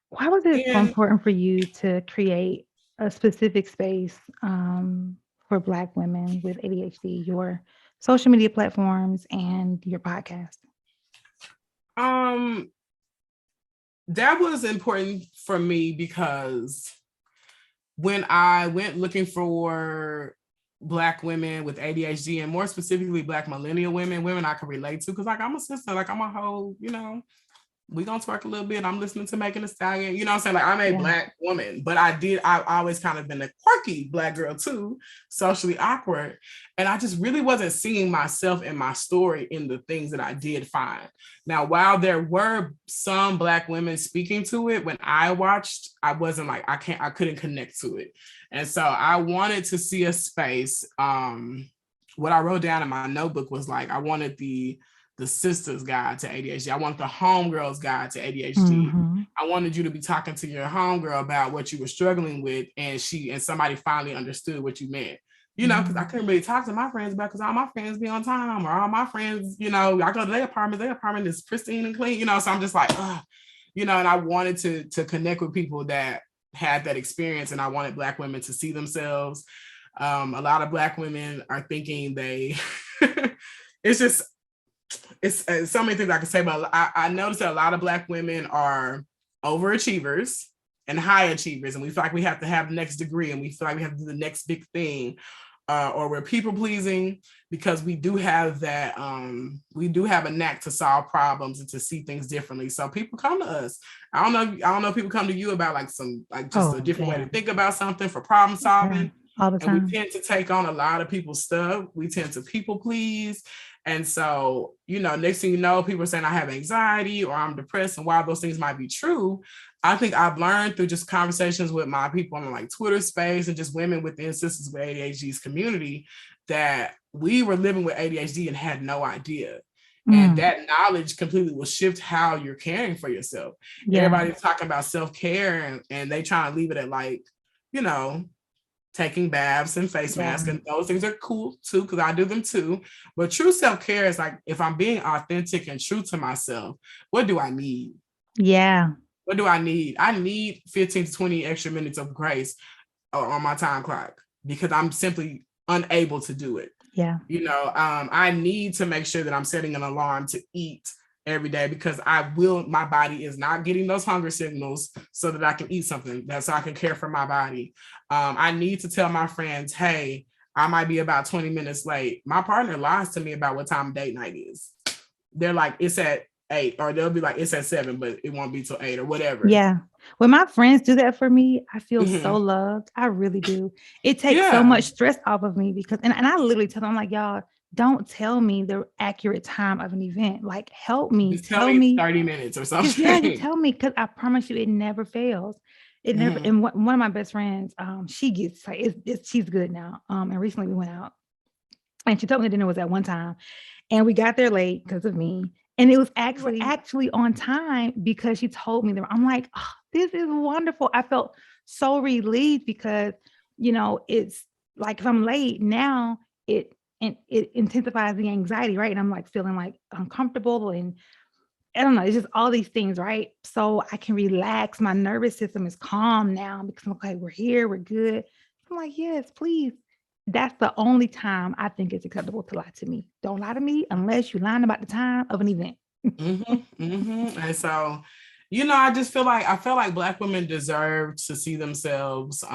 Why was it so important for you to create a specific space for Black women with ADHD, your social media platforms and your podcast? That was important for me because when I went looking for Black women with ADHD, and more specifically Black millennial women I can relate to, because like I'm a sister, like I'm a whole, we gonna twerk a little bit. I'm listening to Megan Thee Stallion. You know what I'm saying? Like I'm a Black woman, but I've always kind of been a quirky Black girl too, socially awkward. And I just really wasn't seeing myself and my story in the things that I did find. Now, while there were some Black women speaking to it, when I watched, I wasn't like, I couldn't connect to it. And so I wanted to see a space. What I wrote down in my notebook was like, I wanted the sister's guide to ADHD. I want the homegirl's guide to ADHD. Mm-hmm. I wanted you to be talking to your homegirl about what you were struggling with, and somebody finally understood what you meant. Because I couldn't really talk to my friends about, because all my friends be on time, or all my friends, I go to their apartment is pristine and clean, so I'm just like, and I wanted to connect with people that had that experience, and I wanted Black women to see themselves. A lot of Black women are thinking it's so many things I can say, but I noticed that a lot of Black women are overachievers and high achievers, and we feel like we have to have the next degree, and we feel like we have to do the next big thing, or we're people pleasing, because we do have that, we do have a knack to solve problems and to see things differently. So people come to us. I don't know if people come to you about a different way to think about something for problem solving. All the time. And we tend to take on a lot of people's stuff. We tend to people please. And so, next thing you know, people are saying I have anxiety or I'm depressed. And while those things might be true, I think I've learned through just conversations with my people on like Twitter space and just women within Sisters with ADHD's community, that we were living with ADHD and had no idea. And that knowledge completely will shift how you're caring for yourself. Yeah. Everybody's talking about self-care, and they trying to leave it at like, taking baths and face masks, and those things are cool too, because I do them too. But true self-care is like, if I'm being authentic and true to myself, what do I need? Yeah. What do I need? I need 15 to 20 extra minutes of grace on my time clock, because I'm simply unable to do it. Yeah. I need to make sure that I'm setting an alarm to eat every day, because my body is not getting those hunger signals so that I can eat something, so I can care for my body. I need to tell my friends, hey, I might be about 20 minutes late. My partner lies to me about what time date night is. They're like, it's at 8, or they'll be like, it's at 7, but it won't be till 8 or whatever. Yeah. When my friends do that for me, I feel so loved. I really do. It takes so much stress off of me, because, and I literally tell them, I'm like, y'all, don't tell me the accurate time of an event. Like, help me. Just tell me 30 minutes or something. Yeah, you tell me, because I promise you, it never fails. It never. And one of my best friends, she gets like, she's good now. And recently we went out, and she told me the dinner was at one time, and we got there late because of me. And it was actually on time, because she told me that. I'm like, oh, this is wonderful. I felt so relieved, because, it's like, if I'm late now, it intensifies the anxiety, right? And I'm like feeling like uncomfortable, and I don't know, it's just all these things, right? So I can relax. My nervous system is calm now, because I'm okay, we're here, we're good. I'm like, yes, please. That's the only time I think it's acceptable to lie to me. Don't lie to me unless you're lying about the time of an event. And so, I just feel like Black women deserve to see themselves.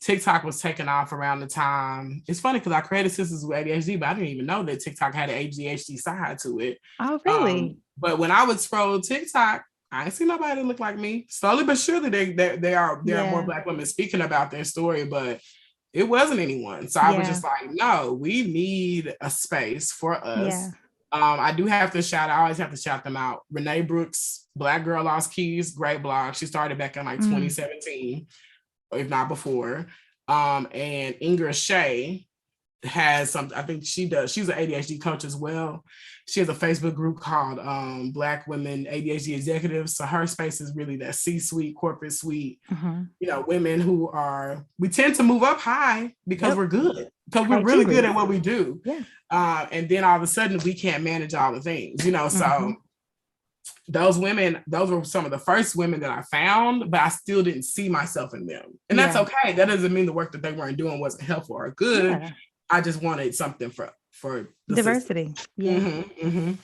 TikTok was taking off around the time. It's funny, because I created Sisters with ADHD, but I didn't even know that TikTok had an ADHD side to it. Oh, really? But when I would scroll TikTok, I ain't see nobody that look like me. Slowly but surely, there are more Black women speaking about their story, but it wasn't anyone. So I was just like, no, we need a space for us. Yeah. I always have to shout them out. Renee Brooks, Black Girl Lost Keys, great blog. She started back in like 2017, if not before. And Ingra Shea has something, I think she's an ADHD coach as well. She has a Facebook group called Black Women ADHD Executives. So her space is really that C-suite, corporate suite, women who we tend to move up high because we're good, because we're really good at what we do. Yeah. And then all of a sudden we can't manage all the things, so those women, those were some of the first women that I found, but I still didn't see myself in them. And that's okay. That doesn't mean the work that they weren't doing wasn't helpful or good. Yeah. I just wanted something for the diversity. System.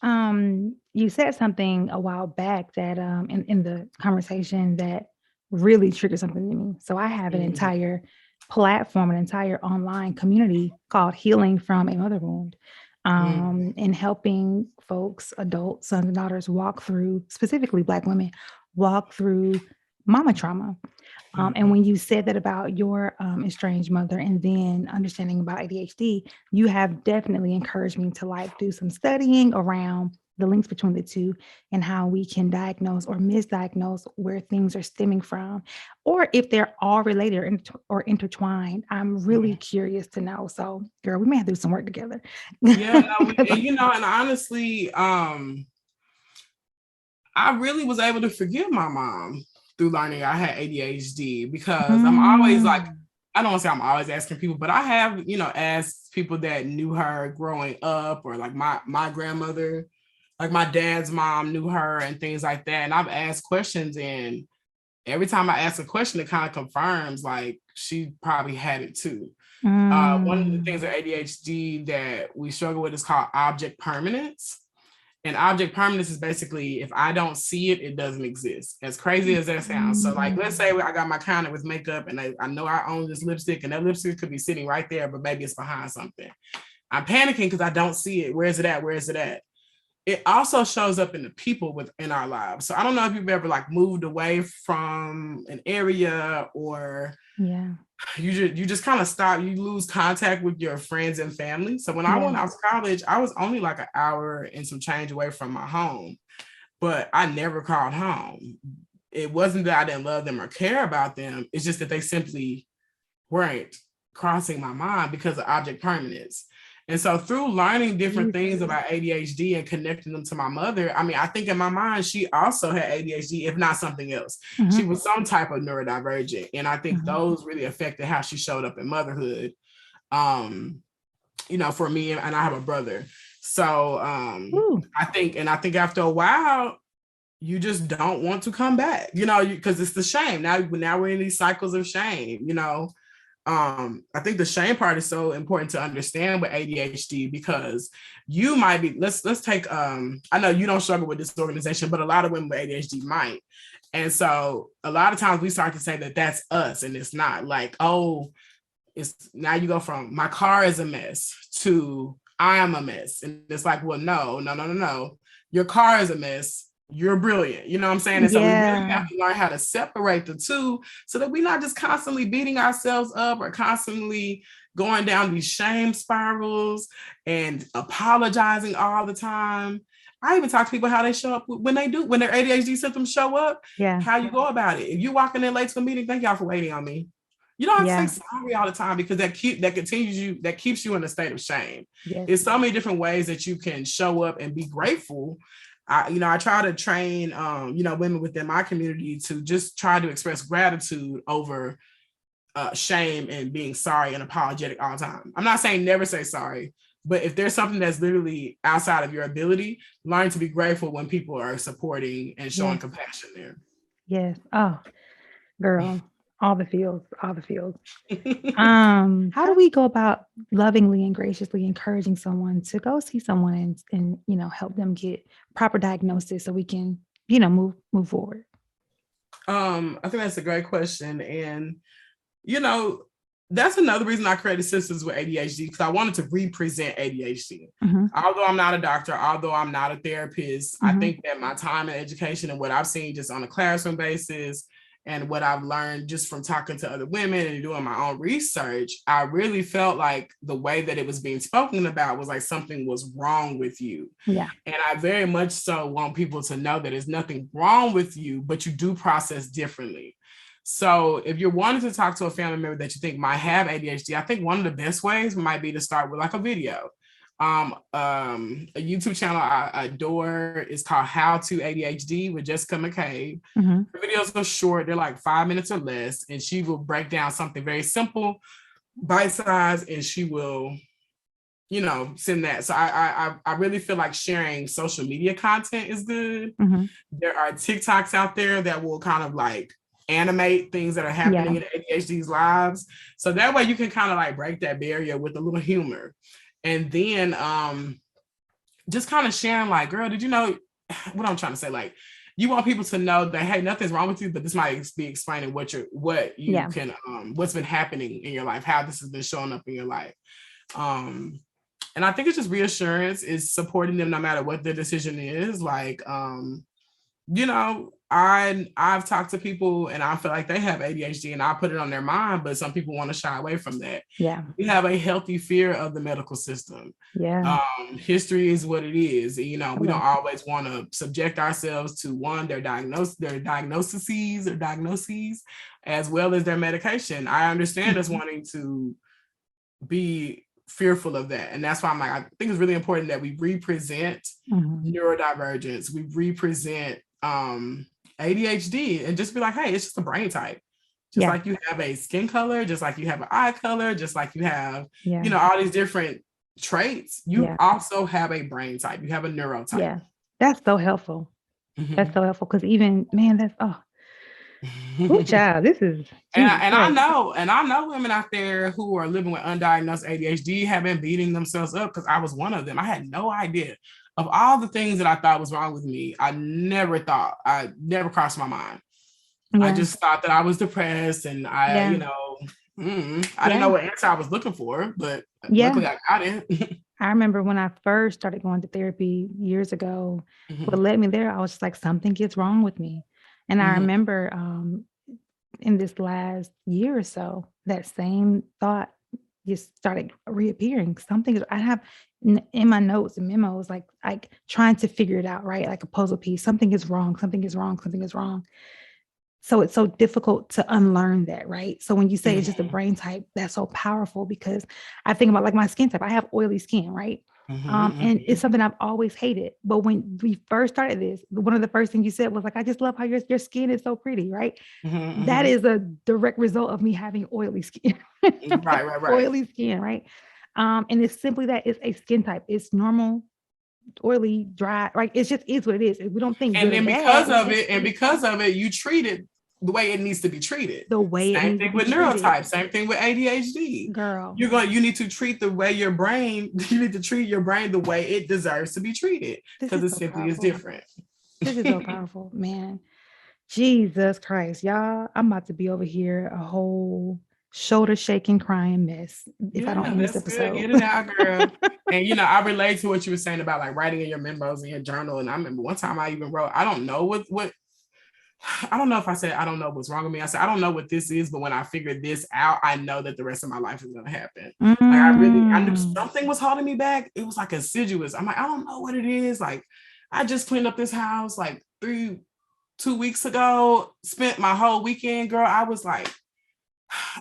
Yeah. You said something a while back that in the conversation that really triggered something in me. So I have an entire platform, an entire online community called Healing from a Mother Wound, and helping folks, adults, sons and daughters walk through, specifically Black women, walk through mama trauma. And when you said that about your estranged mother and then understanding about ADHD, you have definitely encouraged me to like do some studying around the links between the two and how we can diagnose or misdiagnose where things are stemming from, or if they're all related or intertwined. I'm really curious to know. So, girl, we may have to do some work together. Yeah, no, and honestly, I really was able to forgive my mom through learning I had ADHD, because I'm always like, I don't want to say I'm always asking people, but I have, asked people that knew her growing up, or like my grandmother, like my dad's mom knew her and things like that. And I've asked questions, and every time I ask a question, it kind of confirms like she probably had it too. One of the things with ADHD that we struggle with is called object permanence. And object permanence is basically, if I don't see it, it doesn't exist. As crazy as that sounds. So like, let's say I got my counter with makeup, and I know I own this lipstick, and that lipstick could be sitting right there, but maybe it's behind something. I'm panicking because I don't see it. Where is it at? Where is it at? It also shows up in the people within our lives. So I don't know if you've ever like moved away from an area, or you just kind of stop, you lose contact with your friends and family. So when I went out to college, I was only like an hour and some change away from my home, but I never called home. It wasn't that I didn't love them or care about them. It's just that they simply weren't crossing my mind because of object permanence. And so through learning different things about ADHD and connecting them to my mother, I mean, I think in my mind, she also had ADHD, if not something else. She was some type of neurodivergent. And I think those really affected how she showed up in motherhood, for me, and I have a brother. So I think after a while, you just don't want to come back, because it's the shame. Now we're in these cycles of shame, I think the shame part is so important to understand with ADHD, because you might be, let's take, I know you don't struggle with this organization, but a lot of women with ADHD might. And so a lot of times we start to say that that's us, and it's not. Like, oh, it's now you go from my car is a mess to I am a mess. And it's like, well, no. Your car is a mess. You're brilliant. You know what I'm saying? And so we really have to learn how to separate the two, so that we're not just constantly beating ourselves up or constantly going down these shame spirals and apologizing all the time. I even talk to people how they show up when their ADHD symptoms show up, how you go about it. If you're walking in late to a meeting, thank y'all for waiting on me. You don't have to say sorry all the time, because that keeps you in a state of shame. There's so many different ways that you can show up and be grateful. I try to train, women within my community to just try to express gratitude over shame and being sorry and apologetic all the time. I'm not saying never say sorry, but if there's something that's literally outside of your ability, learn to be grateful when people are supporting and showing compassion there. Yes. Oh, girl. All the feels. How do we go about lovingly and graciously encouraging someone to go see someone and help them get proper diagnosis so we can, move forward? I think that's a great question. And, that's another reason I created Sisters with ADHD, because I wanted to represent ADHD. Although I'm not a doctor, although I'm not a therapist, I think that my time in education and what I've seen just on a classroom basis, and what I've learned just from talking to other women and doing my own research, I really felt like the way that it was being spoken about was like something was wrong with you. And I very much so want people to know that there's nothing wrong with you, but you do process differently. So if you're wanting to talk to a family member that you think might have ADHD, I think one of the best ways might be to start with like a video. A YouTube channel I adore is called How to ADHD with Jessica McCabe. Her videos are short, they're like 5 minutes or less, and she will break down something very simple, bite-sized, and she will, send that. So I really feel like sharing social media content is good. There are TikToks out there that will kind of like animate things that are happening in ADHD's lives. So that way you can kind of like break that barrier with a little humor. And then just kind of sharing like, girl, did you know what I'm trying to say? Like, you want people to know that, hey, nothing's wrong with you, but this might be explaining what you can what's been happening in your life, how this has been showing up in your life. And I think it's just reassurance, is supporting them no matter what their decision is. Like, you know, I've talked to people and I feel like they have ADHD and I put it on their mind, but some people want to shy away from that. Yeah. We have a healthy fear of the medical system. Yeah. History is what it is. You know, we don't always want to subject ourselves to their diagnoses, as well as their medication. I understand us wanting to be fearful of that. And that's why I'm like, I think it's really important that we represent neurodivergence. We represent ADHD and just be like, hey, it's just a brain type. Just like you have a skin color, just like you have an eye color, just like you have, you know, all these different traits, you also have a brain type. You have a neurotype. Yeah. That's so helpful. That's so helpful. Because even, man, that's, oh child, this is and I know women out there who are living with undiagnosed ADHD have been beating themselves up, because I was one of them. I had no idea of all the things that I thought was wrong with me. I never crossed my mind. I just thought that I was depressed, and I you know, I didn't know what answer I was looking for, but luckily I got it. I remember when I first started going to therapy years ago, what led me there, I was just like, something gets wrong with me. And I remember in this last year or so, that same thought just started reappearing. I have in my notes and memos, like trying to figure it out, right? Like a puzzle piece. Something is wrong. Something is wrong. Something is wrong. So it's so difficult to unlearn that, right? So when you say it's just a brain type, that's so powerful, because I think about like my skin type. I have oily skin, right? And it's something I've always hated. But when we first started this, one of the first things you said was like, I just love how your skin is so pretty, right? That is a direct result of me having oily skin. Right. Oily skin, right? And it's simply that it's a skin type. It's normal, oily, dry, right? It just is what it is. We don't think. And because of it, you treat it the way it needs to be treated. Same thing with neurotype, same thing with ADHD. Girl. You need to treat the way you need to treat your brain the way it deserves to be treated, because it simply is different. This is so powerful, man. Jesus Christ, y'all. I'm about to be over here a whole shoulder shaking, crying mess if I don't end this episode. Get it out, girl. And you know, I relate to what you were saying about like writing in your memos in your journal. And I remember one time I even wrote, I don't know if I said, I don't know what's wrong with me. I said, I don't know what this is, but when I figured this out, I know that the rest of my life is going to happen. Like I knew something was holding me back. It was like assiduous. I'm like, I don't know what it is. Like, I just cleaned up this house like 2 weeks ago, spent my whole weekend, girl. I was like,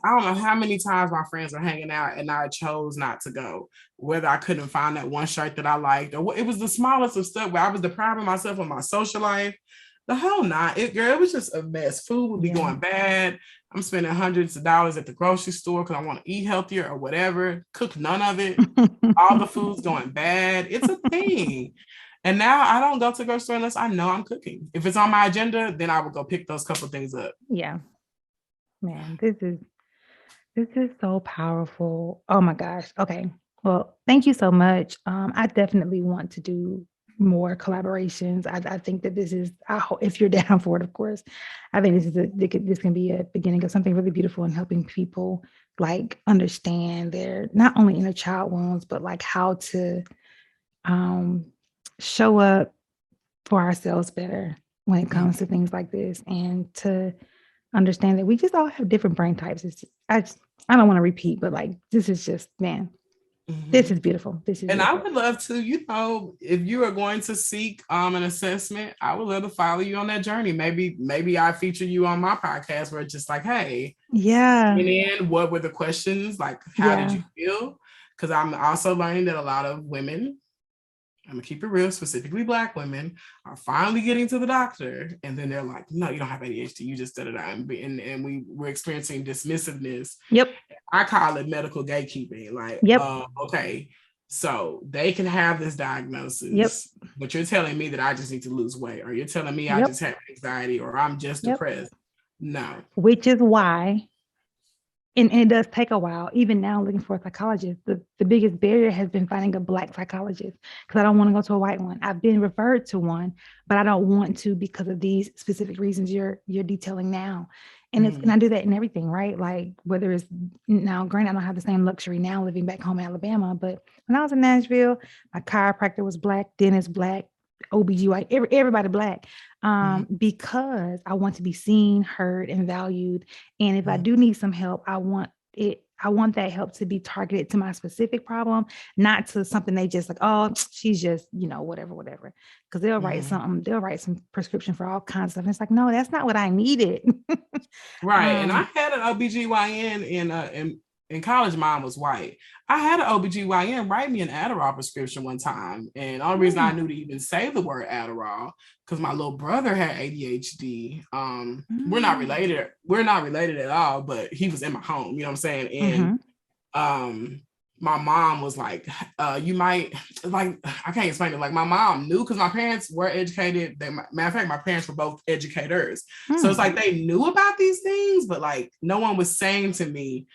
I don't know how many times my friends were hanging out and I chose not to go, whether I couldn't find that one shirt that I liked, or it was the smallest of stuff where I was depriving myself of my social life. The whole night, it was just a mess. Food would be going bad. I'm spending hundreds of dollars at the grocery store because I want to eat healthier or whatever. Cook none of it. All the food's going bad. It's a thing. And now I don't go to the grocery store unless I know I'm cooking. If it's on my agenda, then I would go pick those couple things up. Yeah. Man, this is so powerful. Oh my gosh. Okay. Well, thank you so much. I definitely want to do more collaborations. I think that this is, I hope, if you're down for it, of course, I think this can be a beginning of something really beautiful and helping people like understand their not only inner child wounds, but like how to show up for ourselves better when it comes to things like this, and to understand that we just all have different brain types. I don't want to repeat, but like, this is just, man, this is beautiful. I would love to, you know, if you are going to seek an assessment, I would love to follow you on that journey. Maybe I feature you on my podcast where it's just like, hey, and then what were the questions? Like, how did you feel? Because I'm also learning that a lot of women, I'm gonna keep it real, specifically Black women, are finally getting to the doctor, and then they're like, "No, you don't have ADHD. You just da da da." And we're experiencing dismissiveness. Yep. I call it medical gatekeeping. Like, okay, so they can have this diagnosis, but you're telling me that I just need to lose weight, or you're telling me I just have anxiety, or I'm just depressed. No. Which is why And it does take a while. Even now, looking for a psychologist, the biggest barrier has been finding a Black psychologist because I don't want to go to a white one. I've been referred to one, but I don't want to because of these specific reasons you're detailing now. And and I do that in everything, right? Like whether it's now, granted, I don't have the same luxury now living back home in Alabama, but when I was in Nashville, my chiropractor was Black, dentist Black, OBGYN, everybody Black, because I want to be seen, heard, and valued. And if I do need some help, I want that help to be targeted to my specific problem, not to something they just like, oh, she's just, whatever. Because they'll write some prescription for all kinds of stuff. And it's like, no, that's not what I needed. Right. And I had an OBGYN in college. Mine was white. I had an OBGYN write me an Adderall prescription one time. And the only reason I knew to even say the word Adderall, because my little brother had ADHD. We're not related. We're not related at all, but he was in my home, you know what I'm saying? And my mom was like, you might, like, I can't explain it. Like my mom knew because my parents were educated. Matter of fact, my parents were both educators. So it's like they knew about these things, but like no one was saying to me,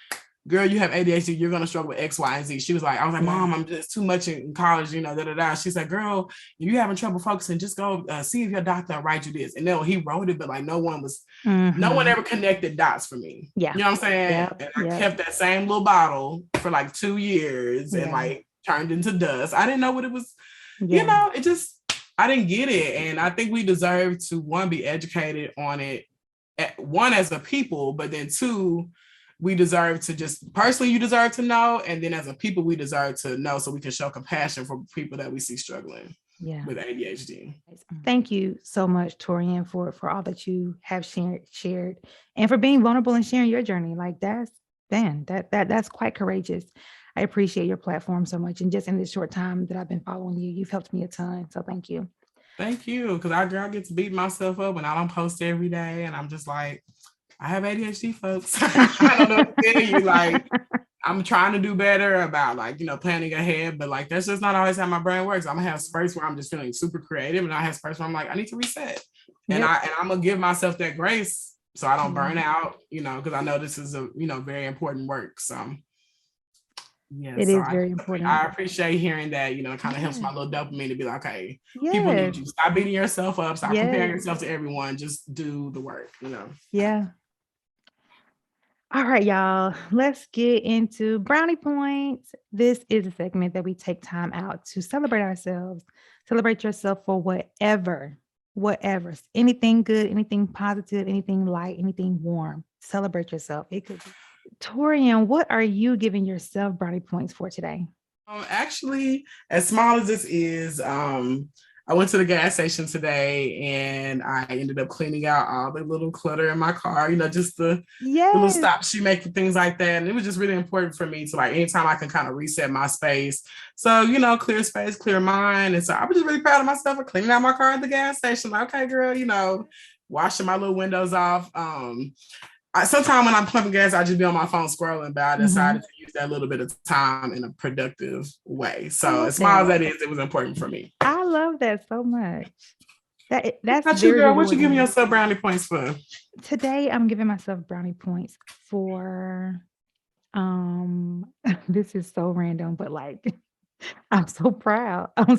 girl, you have ADHD, you're going to struggle with X, Y, and Z. I was like, Mom, I'm just too much in college, She's like, girl, if you're having trouble focusing, just go see if your doctor will write you this. And then he wrote it, but like no one ever connected dots for me. Yeah. You know what I'm saying? Yep. And I kept that same little bottle for like 2 years and like turned into dust. I didn't know what it was. It just, I didn't get it. And I think we deserve to, one, be educated on it, one, as a people, but then two, we deserve to just personally, you deserve to know. And then as a people, we deserve to know so we can show compassion for people that we see struggling with ADHD. Thank you so much, Torrian, for all that you have shared and for being vulnerable and sharing your journey. Like that's quite courageous. I appreciate your platform so much. And just in this short time that I've been following you, you've helped me a ton. So thank you. Thank you. Because I get to beat myself up when I don't post every day. And I'm just like, I have ADHD, folks. I don't know what to tell you. Like, I'm trying to do better about like, planning ahead, but like, that's just not always how my brain works. I'm gonna have spurts where I'm just feeling super creative, and I have spurts where I'm like, I need to reset. And I'm gonna give myself that grace so I don't burn out, because I know this is a, very important work. So it is very important. I appreciate hearing that, it kind of helps my little dopamine to be like, okay, people need you. Stop beating yourself up, stop comparing yourself to everyone, just do the work, Yeah. All right, y'all, let's get into brownie points. This is a segment that we take time out to celebrate ourselves, celebrate yourself for whatever, anything good, anything positive, anything light, anything warm. Celebrate yourself. It could be. Torrian, what are you giving yourself brownie points for today? Actually, as small as this is, I went to the gas station today and I ended up cleaning out all the little clutter in my car, just the little stops you make for things like that. And it was just really important for me to like, anytime I can kind of reset my space. So, clear space, clear mind. And so I was just really proud of myself for cleaning out my car at the gas station. Like, okay, girl, washing my little windows off. Sometimes when I'm pumping gas, I just be on my phone scrolling, but I decided to use that little bit of time in a productive way. So as small as that is, it was important for me. I love that so much. That's not you, girl. What you giving yourself brownie points for? Today, I'm giving myself brownie points for, this is so random, but like, I'm so proud. I've been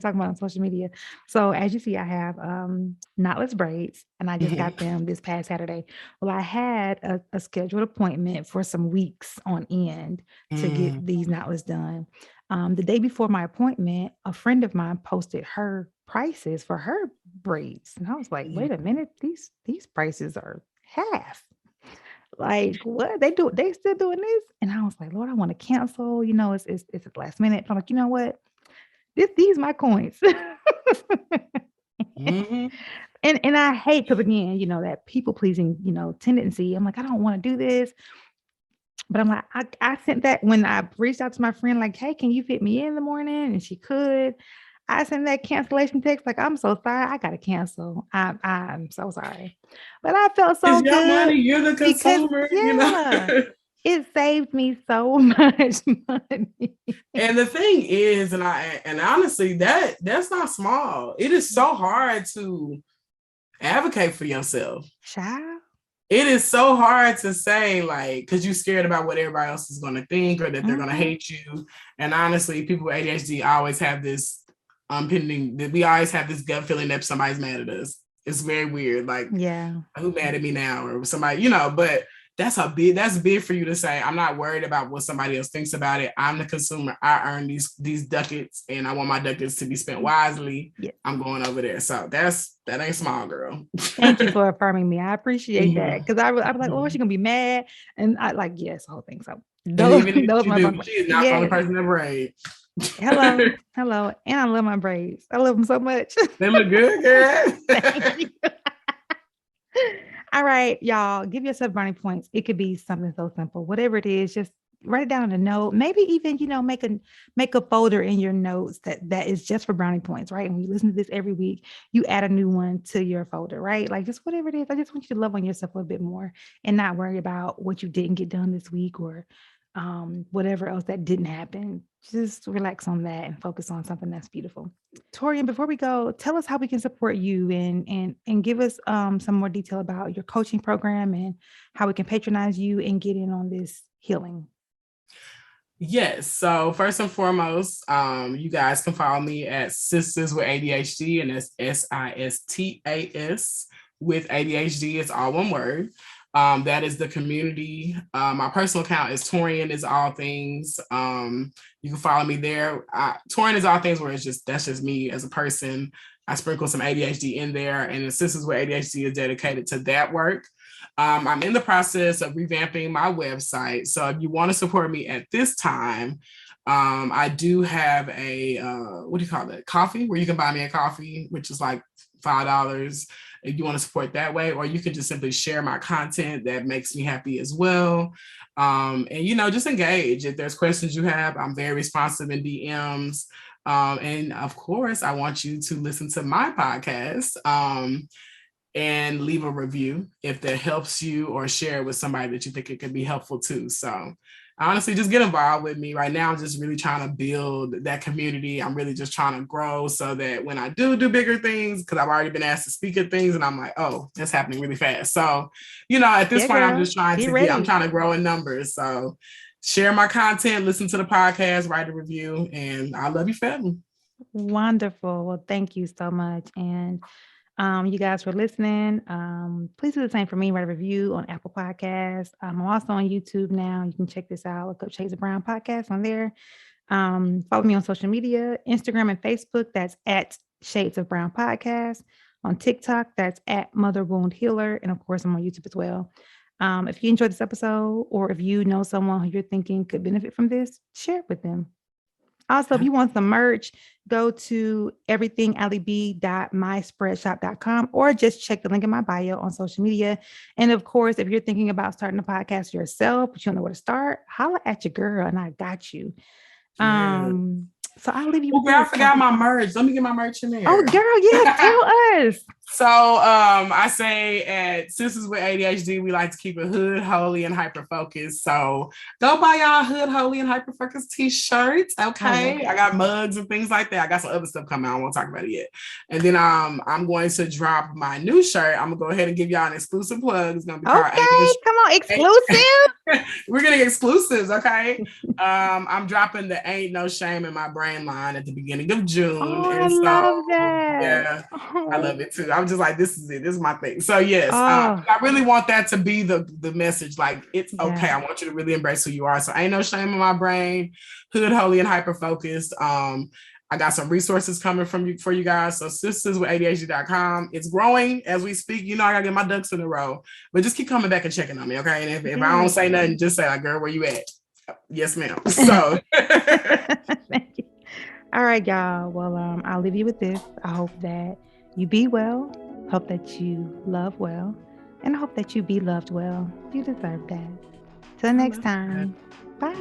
talking about it on social media. So as you see, I have knotless braids, and I just got them this past Saturday. Well, I had a scheduled appointment for some weeks on end to get these knotless done. The day before my appointment, a friend of mine posted her prices for her braids. And I was like, wait a minute, these prices are half. Like, what they still doing this? And I was like, Lord, I want to cancel. It's at the last minute. I'm like, you know what? These my coins. And I hate, because again, that people pleasing, tendency. I'm like, I don't want to do this. But I'm like, I sent that when I reached out to my friend, like, hey, can you fit me in the morning? And she could. I sent that cancellation text, like, I'm so sorry, I gotta cancel. I'm so sorry. But I felt so good. It's your money, you're the consumer, It saved me so much money. And the thing is, and honestly, that's not small. It is so hard to advocate for yourself. Child. it is so hard to say, like, because you're scared about what everybody else is going to think or that they're going to hate you. And honestly, people with ADHD always have this we always have this gut feeling that somebody's mad at us. It's very weird. Like, who mad at me now? Or somebody, but that's big for you to say. I'm not worried about what somebody else thinks about it. I'm the consumer. I earn these ducats and I want my ducats to be spent wisely. Yeah. I'm going over there. So that ain't small, girl. Thank you for affirming me. I appreciate that. Because I was like, oh, she's gonna be mad. And I like, yes, the whole thing. So those my she is not the only person that braid. Hello. And I love my braids. I love them so much. They look good, girl. Thank you. All right, y'all, give yourself brownie points. It could be something so simple. Whatever it is, just write it down on a note. Maybe even, make a folder in your notes that is just for brownie points, right? And we listen to this every week. You add a new one to your folder, right? Like just whatever it is. I just want you to love on yourself a little bit more and not worry about what you didn't get done this week or whatever else that didn't happen. Just relax on that and focus on something that's beautiful. Torrian, before we go, tell us how we can support you and give us some more detail about your coaching program and how we can patronize you and get in on this healing. Yes. So first and foremost, you guys can follow me at Sisters with ADHD, and that's SISTAS with ADHD. It's all one word. That is the community. My personal account is Torrian is all things. You can follow me there. Torrian is all things, where that's just me as a person. I sprinkle some ADHD in there, and the Sisters with ADHD is dedicated to that work. I'm in the process of revamping my website. So if you want to support me at this time, I do have a, what do you call it? Coffee, where you can buy me a coffee, which is like $5 if you want to support that way, or you can just simply share my content. That makes me happy as well. And, just engage. If there's questions you have, I'm very responsive in DMs. And of course, I want you to listen to my podcast and leave a review if that helps you, or share it with somebody that you think it could be helpful to. So honestly, just get involved with me. Right now, I'm just really trying to build that community. I'm really just trying to grow so that when I do bigger things, because I've already been asked to speak at things and I'm like, oh, that's happening really fast. So, at this point, I'm just trying I'm trying to grow in numbers. So share my content, listen to the podcast, write a review, and I love you forever. Wonderful. Well, thank you so much. And you guys for listening. Please do the same for me. Write a review on Apple Podcasts. I'm also on YouTube now. You can check this out. Look up Shades of Brown Podcast on there. Follow me on social media, Instagram and Facebook. That's at Shades of Brown Podcast. On TikTok, that's at Mother Wound Healer. And of course, I'm on YouTube as well. If you enjoyed this episode, or if you know someone who you're thinking could benefit from this, share it with them. Also, if you want some merch, go to everythingalyb.myspreadshop.com, or just check the link in my bio on social media. And of course, if you're thinking about starting a podcast yourself, but you don't know where to start, holla at your girl and I got you. Yeah. So I'll leave you. Oh, girl, I forgot my merch. Let me get my merch in there. Oh, girl, yeah, tell us. So I say at Sisters with ADHD, we like to keep it hood, holy, and hyper focused. So go buy y'all hood, holy, and hyper focused t-shirts. Okay. I got mugs and things like that. I got some other stuff coming out. I won't talk about it yet. And then I'm going to drop my new shirt. I'm gonna go ahead and give y'all an exclusive plug. It's gonna be called come on, exclusive. We're getting exclusives, okay? I'm dropping the Ain't No Shame in My Brain line at the beginning of June. Oh, and I love that. Yeah, I love it too. I'm just like, this is it. This is my thing. So yes, I really want that to be the message. Like, it's okay. I want you to really embrace who you are. So Ain't No Shame in My Brain, hood, holy, and hyper focused. I got some resources coming for you guys. So sisterswithadhd.com. It's growing as we speak. I gotta get my ducks in a row, but just keep coming back and checking on me, okay? And if I don't say nothing, just say like, girl, where you at? Yes, ma'am. So thank you. All right, y'all. Well, I'll leave you with this. I hope that you be well. Hope that you love well, and I hope that you be loved well. You deserve that. Till next time. Bye.